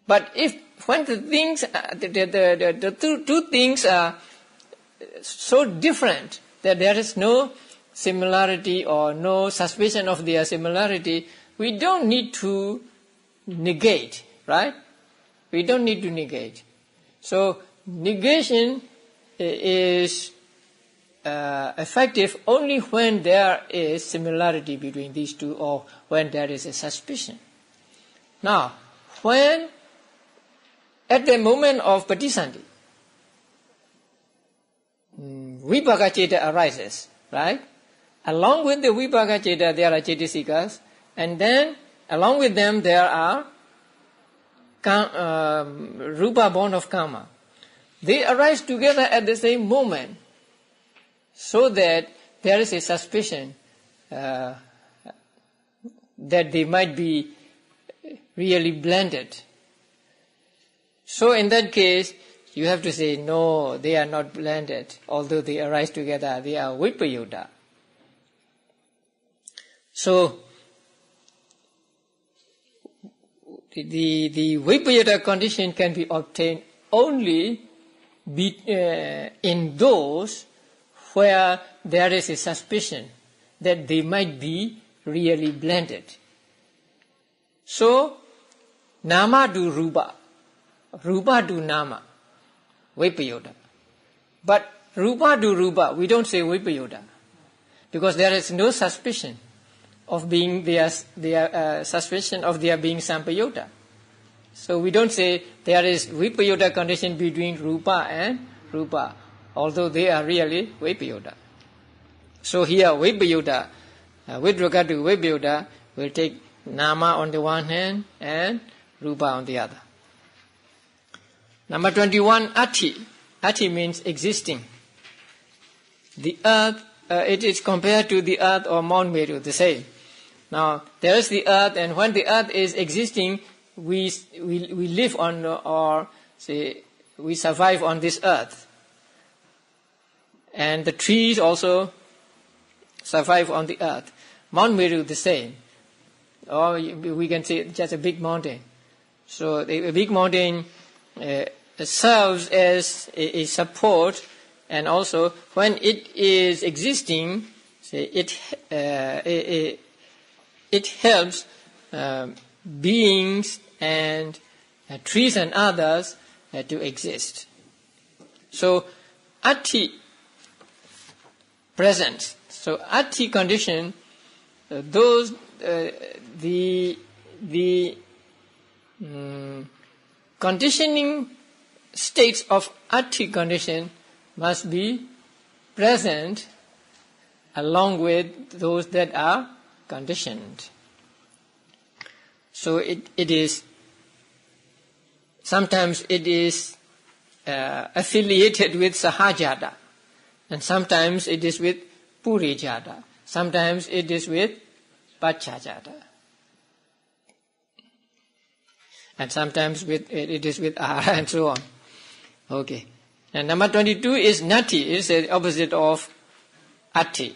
But when the two things are so different that there is no similarity or no suspicion of their similarity, we don't need to negate, right? We don't need to negate. So negation is effective only when there is similarity between these two or when there is a suspicion. Now, when at the moment of Patisandhi, Vipaka Ceta arises, right? Along with the Vipaka Ceta, there are Cetasikas, and then along with them there are Rupa born of Karma. they arise together at the same moment, so that there is a suspicion that they might be really blended. So in that case, you have to say, no, they are not blended. Although they arise together, they are vipayuta. So, the vipayuta condition can be obtained only in those where there is a suspicion that they might be really blended. So, nama to rupa, rupa to nama, vipayuta. But rupa to rupa, we don't say vipayuta, because there is no suspicion of being suspicion of their being sampayuta. So we don't say there is vipayuta condition between rupa and rupa, although they are really vipayuta. So here vipayuta, with regard to vipayuta, we'll take nama on the one hand and rupa on the other. Number 21, ati. Ati means existing. The earth, it is compared to the earth or Mount Meru, the same. Now, there is the earth, and when the earth is existing, we live on, or say, we survive on this earth. And the trees also survive on the earth. Mount Meru, the same. Or we can say just a big mountain. So a big mountain serves as a support, and also when it is existing, say it helps beings and trees and others to exist. So ati, presence. So ati condition, those the conditioning states of ati condition must be present along with those that are conditioned. So it is, sometimes it is affiliated with sahajata, and sometimes it is with purijata, sometimes it is with pachajata, and sometimes it is with ahara, and so on. Okay. And number 22 is nati, is the opposite of ati.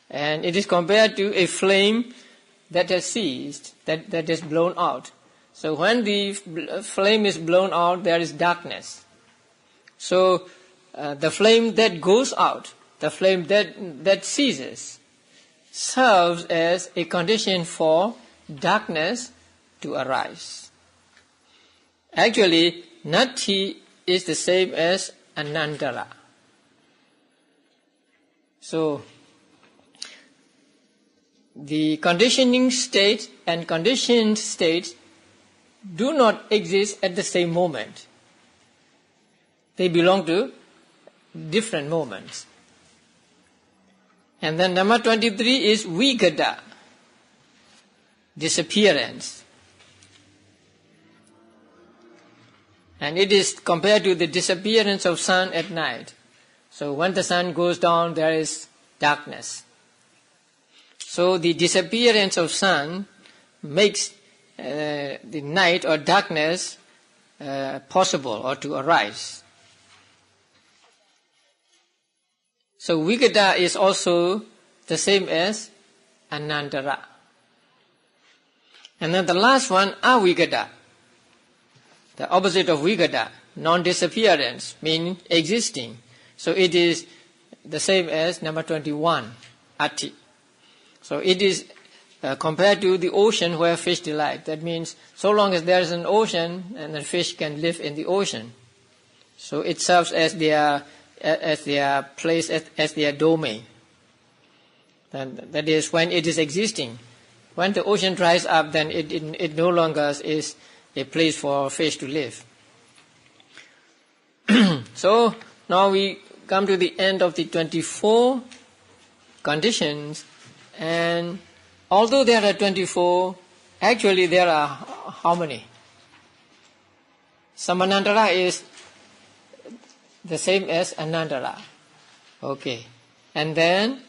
And it is compared to a flame that has ceased, that is blown out. So when the flame is blown out, there is darkness. So the flame that goes out, the flame that ceases, serves as a condition for darkness to arise. Actually, nati is the same as anandara. So the conditioning state and conditioned state do not exist at the same moment. They belong to different moments. And then number 23 is vigata, disappearance. And it is compared to the disappearance of sun at night. So when the sun goes down, there is darkness. So the disappearance of sun makes the night or darkness possible or to arise. So vigata is also the same as anandara. And then the last one, avigata. The opposite of vigata, non-disappearance, meaning existing. So it is the same as number 21, ati. So it is compared to the ocean where fish delight. That means so long as there is an ocean, and the fish can live in the ocean. So it serves as their place, as their domain. That is when it is existing. When the ocean dries up, then it no longer is a place for fish to live. So now we come to the end of the 24 conditions, and although there are 24, actually there are how many? Samanantara is the same as Anantara. Okay. And then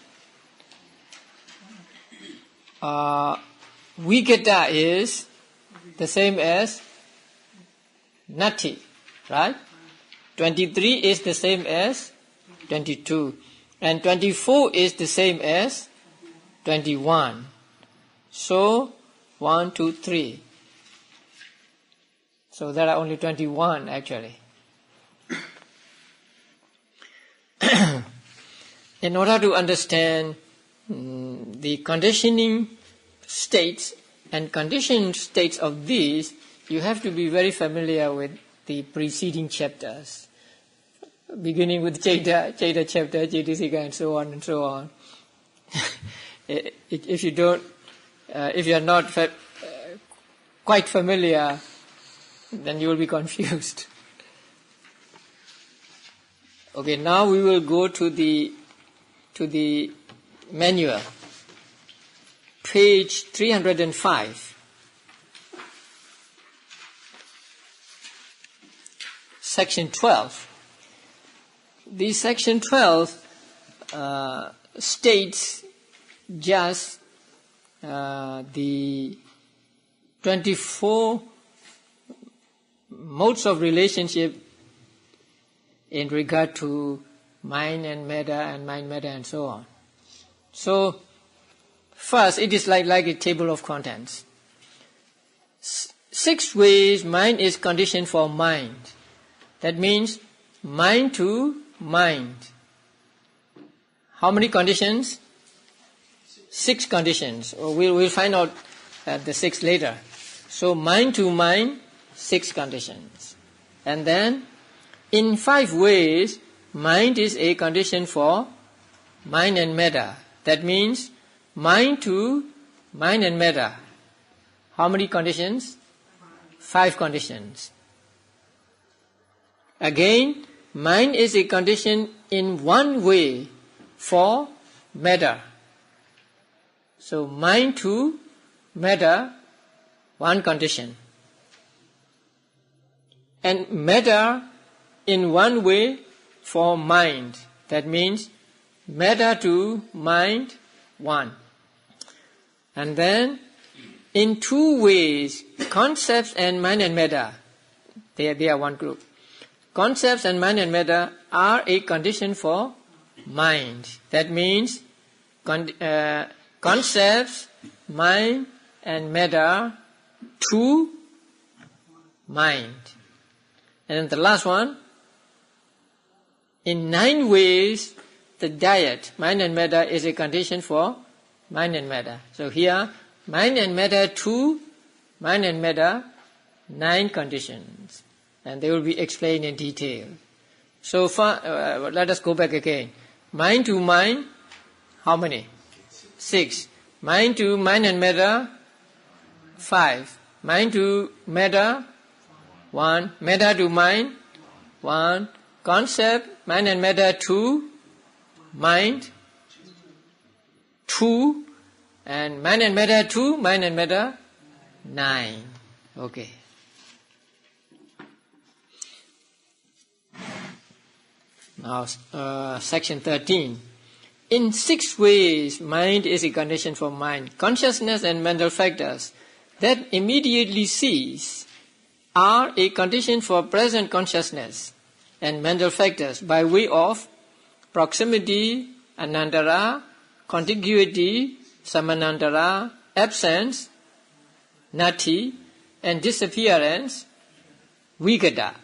Vikata is the same as Nati, right? 23 is the same as 22. And 24 is the same as 21. So 1, 2, 3. So there are only 21 actually. In order to understand the conditioning states and conditioned states of these, you have to be very familiar with the preceding chapters, beginning with Chaita chapter, Chaitasika, and so on and so on. If you are not quite familiar, then you will be confused. Okay, now we will go to the manual, page 305. Section 12. The section 12 states just the 24 modes of relationship in regard to mind and matter and mind matter and so on. So first it is like a table of contents. 6 ways mind is conditioned for mind. That means mind to mind. How many conditions? 6 conditions. We'll find out the 6 later. So mind to mind, 6 conditions. And then in 5 ways, mind is a condition for mind and matter. That means mind to mind and matter. How many conditions? 5 conditions. Again, mind is a condition in 1 way for matter. So mind to matter, 1 condition. And matter in 1 way for mind. That means matter to mind, 1. And then in 2 ways, concepts and mind and matter, they are 1 group. Concepts and mind and matter are a condition for mind. That means concepts, mind and matter to mind. And then the last one, in 9 ways, the diet, mind and matter, is a condition for mind and matter. So here, mind and matter to mind and matter, 9 conditions. And they will be explained in detail. So let us go back again. Mind to mind, how many? 6. Mind to mind and matter, 5. Mind to matter, 1. Matter to mind, 1. Concept, mind and matter to mind, 2. And mind and matter to mind and matter, 9. Okay. Now, section 13. In 6 ways, mind is a condition for mind. Consciousness and mental factors that immediately cease are a condition for present consciousness and mental factors by way of proximity, anantara, contiguity, samanantara, absence, nati, and disappearance, vikata.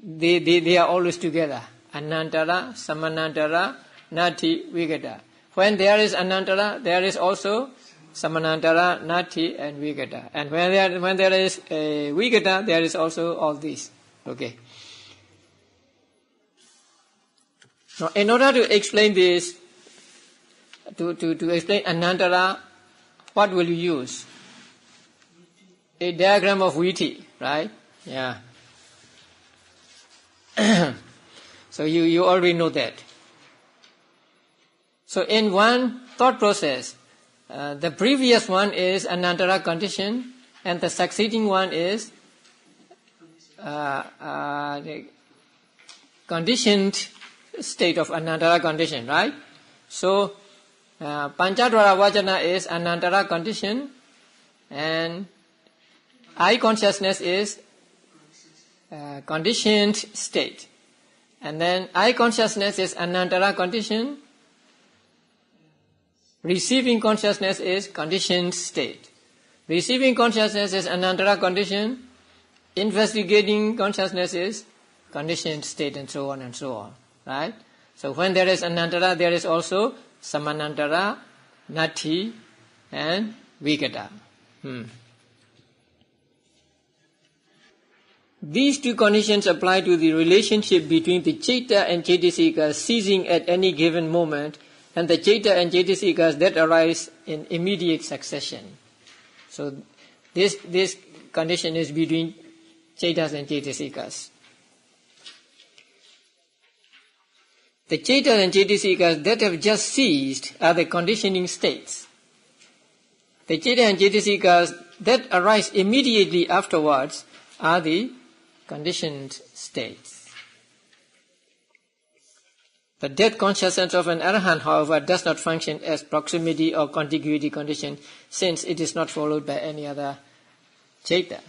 They are always together. Anantara, samanantara, nati, vikata. When there is anantara, there is also samanantara, nati, and vikata. And when there is a vikata, there is also all these. Okay. Now, in order to explain this, to explain anantara, what will you use? A diagram of Viti, right? Yeah. So you already know that. So in one thought process, the previous one is anantara condition, and the succeeding one is conditioned state of anantara condition, right? So, Panchadvara Vajana is anantara condition, and I consciousness is conditioned state. And then I consciousness is anantara condition, receiving consciousness is conditioned state. Receiving consciousness is anantara condition, investigating consciousness is conditioned state, and so on, right? So when there is anantara, there is also samanantara, nati, and vikata. These two conditions apply to the relationship between the citta and cetasika ceasing at any given moment and the citta and cetasikas that arise in immediate succession. So this condition is between cittas and cetasikas. The cittas and cetasikas that have just ceased are the conditioning states. The citta and cetasikas that arise immediately afterwards are the conditioned states. The death consciousness of an arahant, however, does not function as proximity or contiguity condition, since it is not followed by any other citta.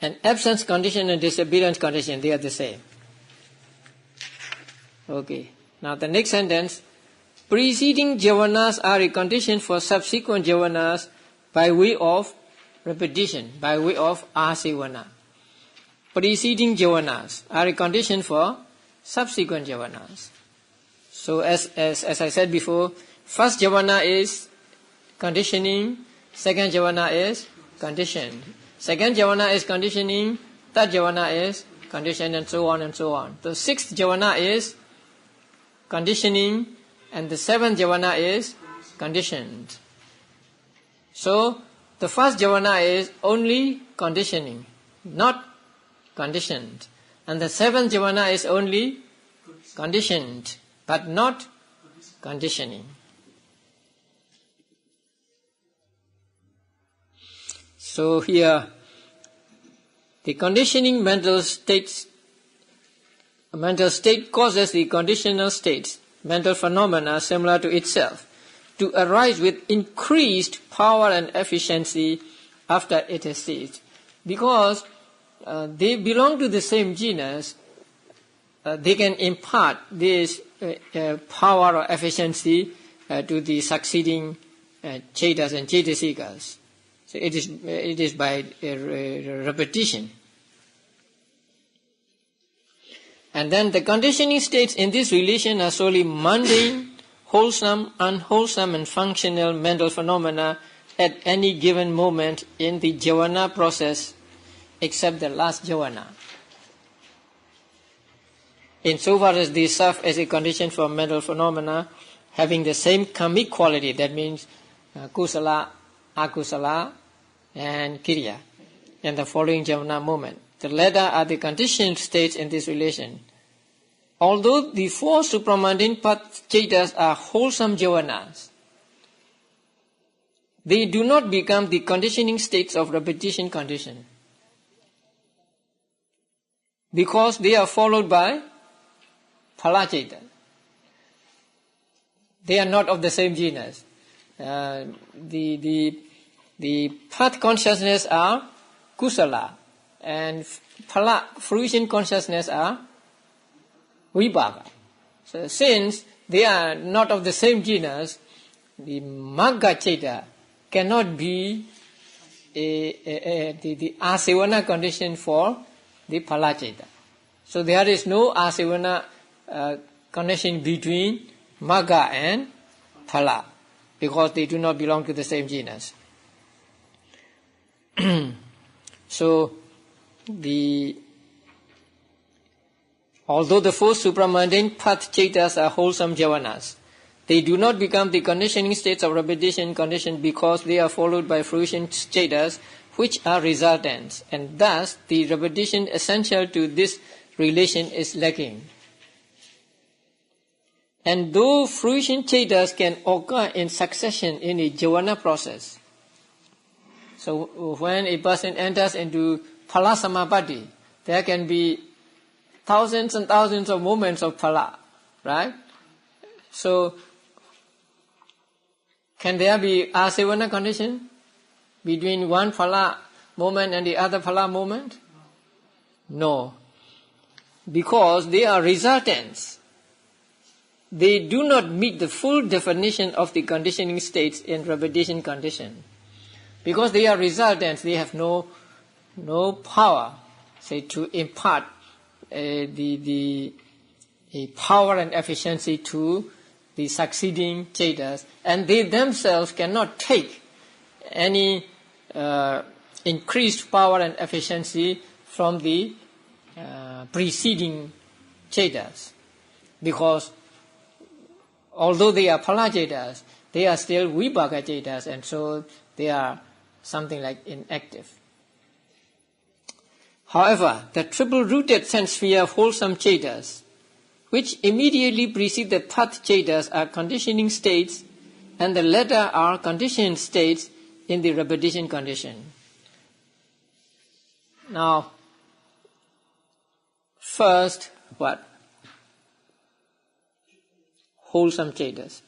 And absence condition and disappearance condition, they are the same. Okay. Now the next sentence. Preceding javanas are a condition for subsequent javanas by way of repetition, by way of asivana. Preceding javanas are a condition for subsequent javanas. So as I said before, first javana is conditioning, second javana is conditioned. Second javana is conditioning, third javana is conditioned, and so on and so on. The sixth javana is conditioning, and the seventh javana is conditioned. So the first javana is only conditioning, not conditioned. And the seventh javana is only conditioned, but not conditioning. So here, the conditioning mental state causes the conditional states, mental phenomena similar to itself, to arise with increased power and efficiency after it has ceased. Because they belong to the same genus, they can impart this power or efficiency to the succeeding cettas and cetasikas. So it is by repetition. And then the conditioning states in this relation are solely mundane, wholesome, unwholesome, and functional mental phenomena at any given moment in the jhana process, except the last jhana. Insofar as they serve as a condition for mental phenomena having the same karmic quality, that means kusala, akusala, and kiriya, in the following jhana moment. The latter are the conditioned states in this relation. Although the four supramundane path cettas are wholesome jhanas, they do not become the conditioning states of repetition condition, because they are followed by phala citta. They are not of the same genus. The path consciousness are kusala, and phala, fruition consciousness are vipaka. So since they are not of the same genus, the magga citta cannot be the asivana condition for the phala citta. So there is no asivana connection between magga and phala, because they do not belong to the same genus. So although the four supramundane path cettas are wholesome jhanas, they do not become the conditioning states of repetition condition, because they are followed by fruition cettas, which are resultants, and thus the repetition essential to this relation is lacking. And though fruition cettas can occur in succession in a jhana process, So when a person enters into phala samapatti, there can be thousands and thousands of moments of phala, right? So can there be asavana condition between one phala moment and the other phala moment? No. Because they are resultants. They do not meet the full definition of the conditioning states in repetition condition. Because they are resultants, they have no power, say, to impart the power and efficiency to the succeeding cetas, and they themselves cannot take any increased power and efficiency from the preceding cetas, because although they are phala cetas, they are still vipaka cetas, and so they are something like inactive. However, the triple-rooted sense sphere of wholesome cetas, which immediately precede the path cetas, are conditioning states, and the latter are conditioned states in the repetition condition. Now, first, what? Wholesome cetas.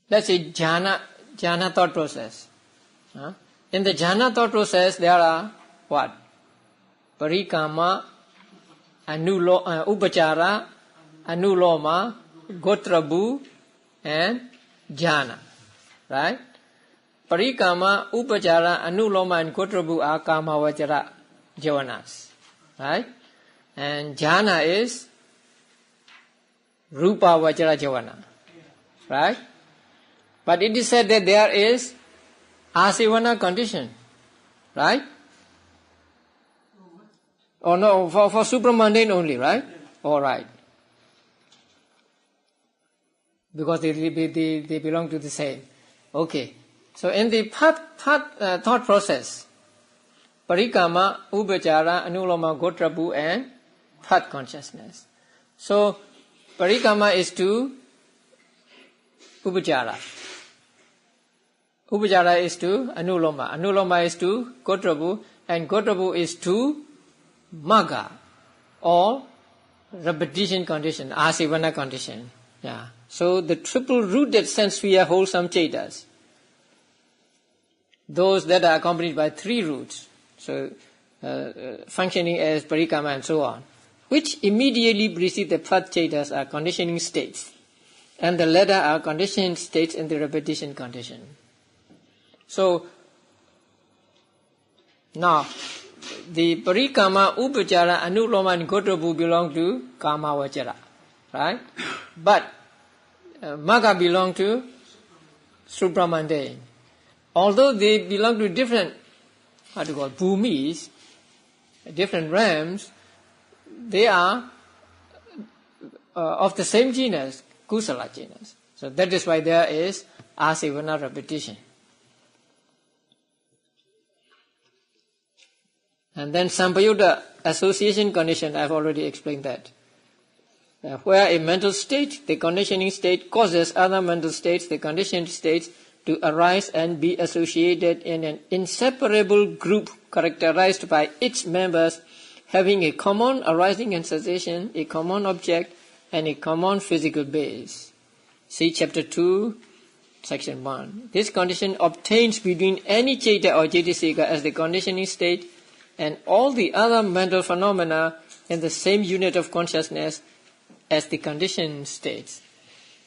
Let's say jhana thought process. In the jhana thought process, there are what? Parikama, upachara, anuloma, gotrabu, and jhana. Right? Parikama, upachara, anuloma, and gotrabu are kama vachara javanas. Right? And jhana is rupa vachara javana. Right? But it is said that there is asavana condition. Right? Or no, for supramundane only, right? All right. Because they belong to the same. Okay. So in the thought process, parikama, upachara, anuloma, gotrabu, and path consciousness. So parikama is to upachara. Upachara is to anuloma. Anuloma is to gotrabu, and gotrabu is to magga, or repetition condition, asavana condition. Yeah. So the triple-rooted sense sphere wholesome cetas, those that are accompanied by three roots, so functioning as parikama and so on, which immediately precede the path cetas, are conditioning states, and the latter are conditioned states in the repetition condition. So now, the parikama, upachara, anuloma, and gotrabu belong to kama vachara, right? But magga belong to supramundane. Although they belong to different, bhumis, different realms, they are of the same genus, kusala genus. So that is why there is asavana repetition. And then sampayutta association condition, I have already explained that. Where a mental state, the conditioning state, causes other mental states, the conditioned states, to arise and be associated in an inseparable group characterized by its members having a common arising and cessation, a common object, and a common physical base. See chapter 2, section 1. This condition obtains between any ceta or cetasika as the conditioning state and all the other mental phenomena in the same unit of consciousness as the conditioned states.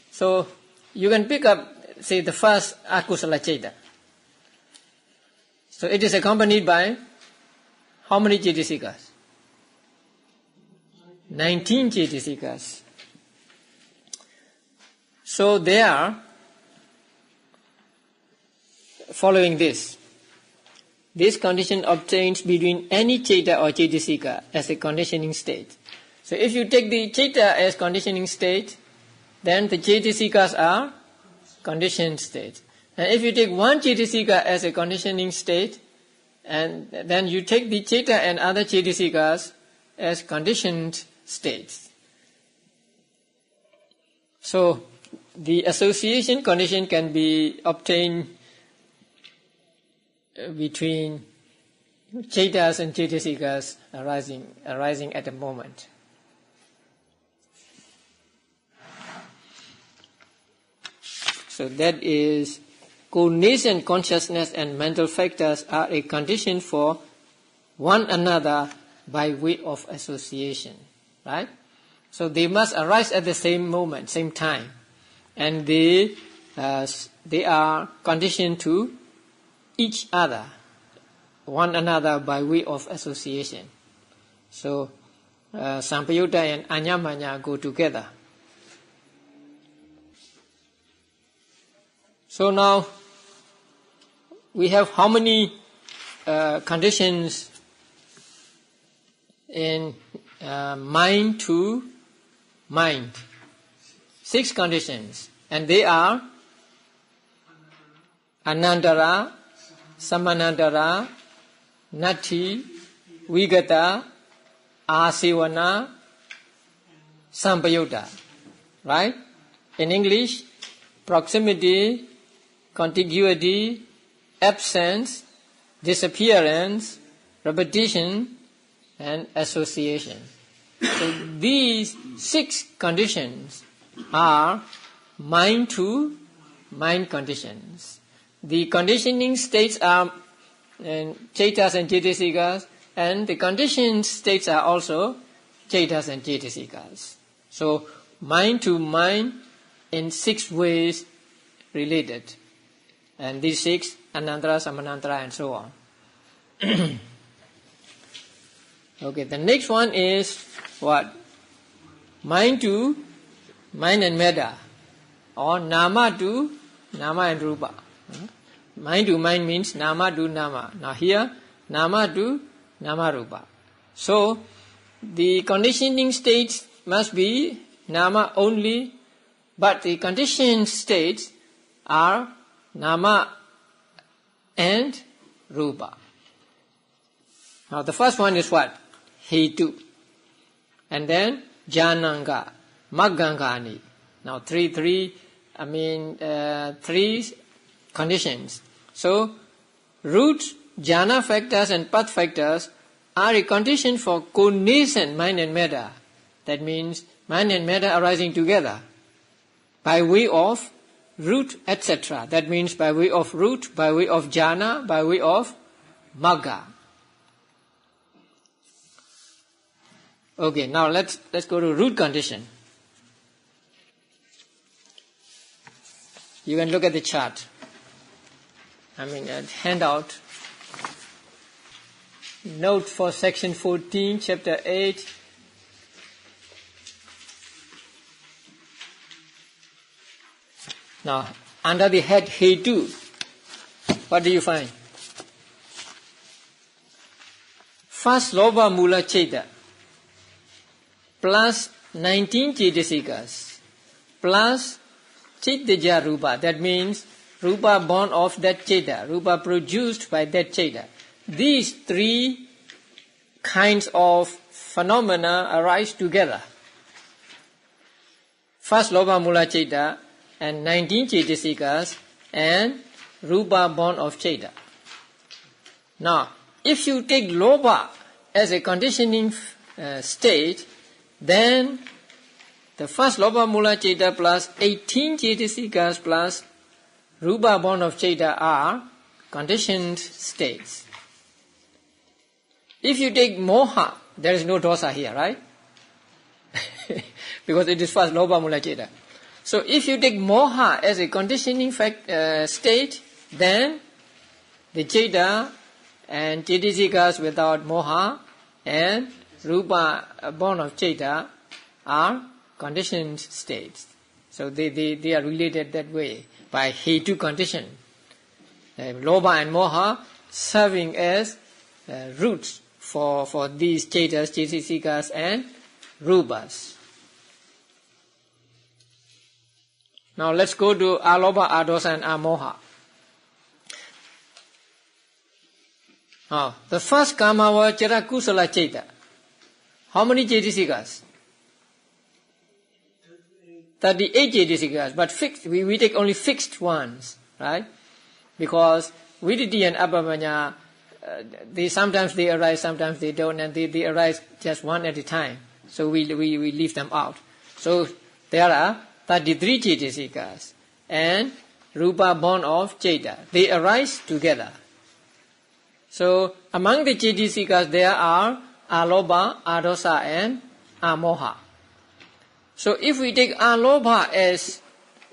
So you can pick up, say, the first akusala ceta. So it is accompanied by how many cetasikas? 19 cetasikas. So they are following this. This condition obtains between any ceta or cetasika as a conditioning state. So if you take the ceta as conditioning state, then the cetasikas are conditioned state. And if you take one cetasika as a conditioning state, and then you take the ceta and other cetasikas as conditioned states. So the association condition can be obtained between Cetas and Cetasikas arising at the moment. So that is cognizant consciousness and mental factors are a condition for one another by way of association, right? So they must arise at the same moment, same time, and they are conditioned to each other, one another by way of association. So Sampayutta and Anyamanya go together. So now we have how many conditions in mind to mind? 6 conditions, and they are Anandara, Samanandara, Nati, Vigata, Asivana, Sampayutta. Right? In English, proximity, contiguity, absence, disappearance, repetition, and association. So these 6 conditions are mind to mind conditions. The conditioning states are Cetas and Cetasikas, and the conditioned states are also Cetas and Cetasikas. So mind to mind in 6 ways related. And these 6, Anandara, Samanandara, and so on. Okay, the next one is what? Mind to mind and metta, or nama to nama and rupa. Mind to mind means nama to nama. Now here, nama to nama rupa. So the conditioning states must be nama only, but the conditioned states are nama and rupa. Now the first one is what? Hetu. And then Jananga, Maggangani. Now three conditions. So root, jhana factors and path factors are a condition for cognizant mind and metta. That means mind and metta arising together by way of root, etc. That means by way of root, by way of jhana, by way of magga. Okay, now let's go to root condition. You can look at the chart. Handout. Note for section 14, chapter 8. Now, under the head Hetu, what do you find? First Lobha Mula Cheta plus 19 Cetasikas plus Chittaja Rupa. That means Rupa born of that Cheta, Rupa produced by that Cheta. These 3 kinds of phenomena arise together. First Lobha Mula Cheta and 19 Cetasikas and Rupa born of Cheta. Now, if you take Lobha as a conditioning state, then the first Lobha Mula Cheta plus 18 Cetasikas plus Rupa born of Cheta are conditioned states. If you take Moha, there is no dosa here, right? Because it is first Lobha Mula Cheta. So if you take Moha as a conditioning state, then the Cheta and Cetasikas without Moha and Rupa born of Cheta are conditioned states. So they are related that way by Hetu condition. Lobha and Moha serving as roots for these Cetas, Cetasikas and Rupas. Now let's go to Alobha, Adosa and Amoha. Now, the first karma was Chirakusala Cheta. How many Cetasikas? 38 Cetasikas, but fixed. We take only fixed ones, right? Because Viditi and Abhidhamma, sometimes they arise, sometimes they don't, and they arise just one at a time. So we leave them out. So there are 33 Chaitasikas and Rupa born of Chaita. They arise together. So among the Chaitasikas there are Alobha, Adosa and Amoha. So if we take Alobha as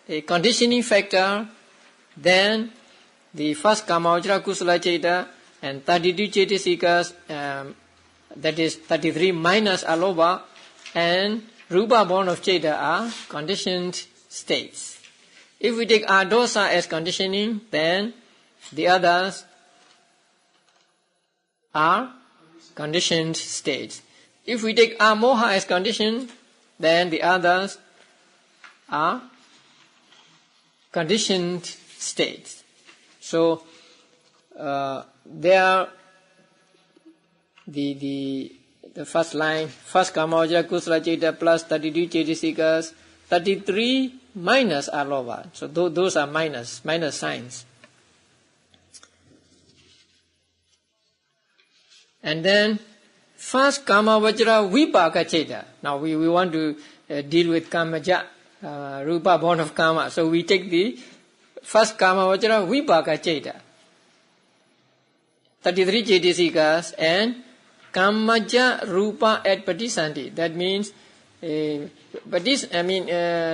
a conditioning factor, then the first Kamavajra Kusala Chaita and 32 Chaitasikas, that is 33 minus Alobha, and Rupa born of Chaita are conditioned states. If we take Adosa as conditioning, then the others are conditioned states. If we take Amoha as condition, then the others are conditioned states. So there, the first line, first Kamavajra Kusala Chaita plus 32 Chaitasikas, 33 minus Alobha. So those are minus signs. And then first Kamavajra Vipaka Chaita. Now we want to deal with Kamaja, Rupa born of Kama. So we take the first Kamavajra Vipaka Chaita, 33 Chaitasikas and Kamaja Rupa at Patisanti. That means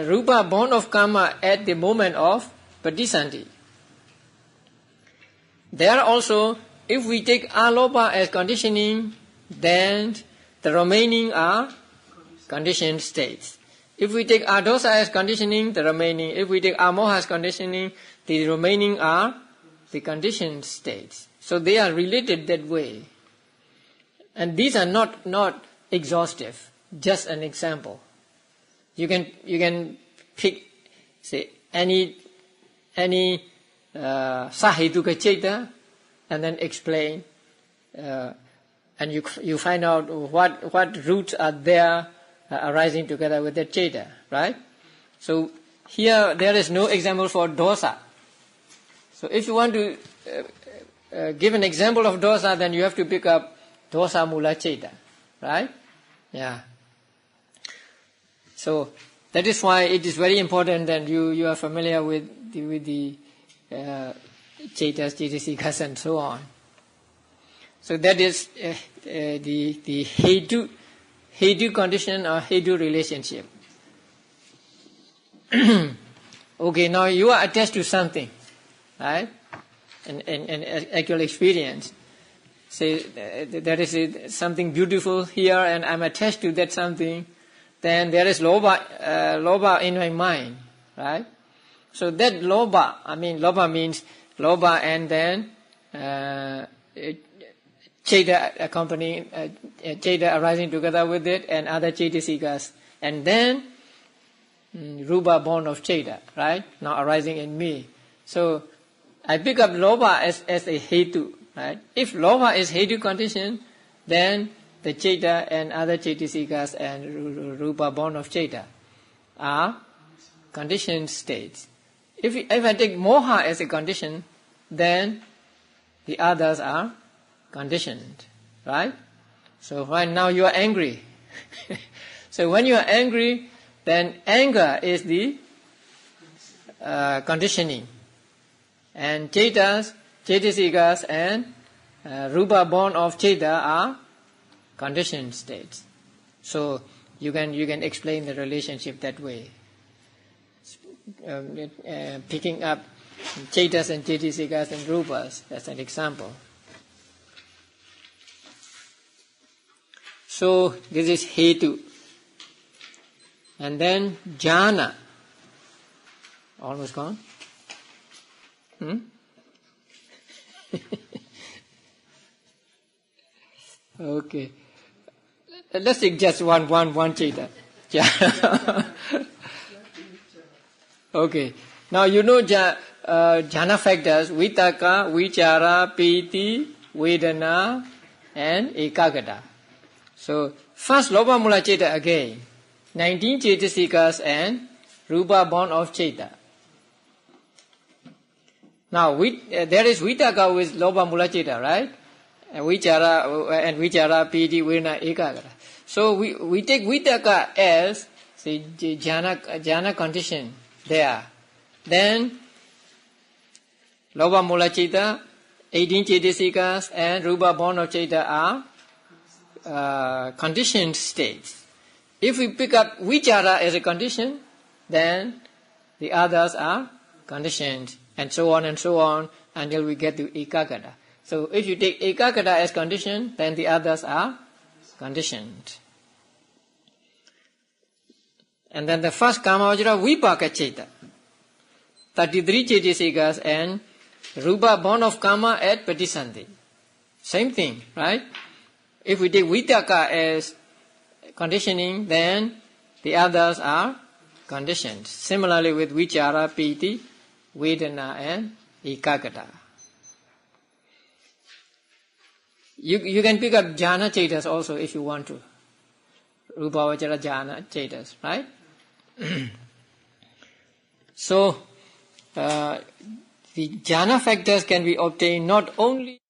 Rupa born of Kama at the moment of Patisanti. There also, if we take Alobha as conditioning, then the remaining are conditioned states. If we take Adosa as conditioning, the remaining, if we take Amoha as conditioning, the remaining are the conditioned states. So they are related that way. And these are not exhaustive, just an example. You can pick, say, any Sahetuka Chaita and then explain, and you find out what roots are there arising together with the Chaita, right? So here there is no example for dosa. So if you want to give an example of dosa, then you have to pick up dosa mula Chaita, right? Yeah. So that is why it is very important that you are familiar with the Chaitas, Chaitasikas and so on. So that is the Hetu condition or Hetu relationship. Okay, now you are attached to something, right? And actual experience. Say there is something beautiful here and I'm attached to that something, then there is lobha in my mind, right? So that lobha means lobha and then Chaita accompanying, Chaita arising together with it and other Chaitasikas. And then Rupa born of Chaita, right? Now arising in me. So I pick up lobha as a hetu, right? If lobha is hetu condition, then the Chaita and other Chaitasikas and Rupa born of Chaita are conditioned states. If I take moha as a condition, then the others are conditioned, right? So when now you are angry, so when you are angry, then anger is the conditioning, and Chaitasikas and Rupa born of Chaita are conditioned states. So you can explain the relationship that way, picking up Chaitas and Chaitasikas and Rupas as an example. So this is Hetu. And then Jhana. Almost gone? Okay. Let's take just one Chaita. Okay. Now you know jhana factors: vitaka, vichara, piti, vedana, and ekagata. So first lobha mula Chaita again, 19 Chaitasikas and Rupa born of Chaita. Now, there is vitaka with loba mula citta, right? And vichara, piti, virna, ekagata. So we take vitaka as the jhana condition there. Then loba mula citta, 18 cetasikas and rupa born of citta are conditioned states. If we pick up vichara as a condition, then the others are conditioned, and so on until we get to ekagata. So if you take ekagata as condition, then the others are conditioned. And then the first kama vajra vipaka citta, 33 cetasikas and rupa born of kama at patisandhi. Same thing, right? If we take vitaka as conditioning, then the others are conditioned. Similarly with vichara, piti, vedana and ekagata. You can pick up jhana cetas also if you want to. Rupa vajra jhana cetas, right? So the jhana factors can be obtained not only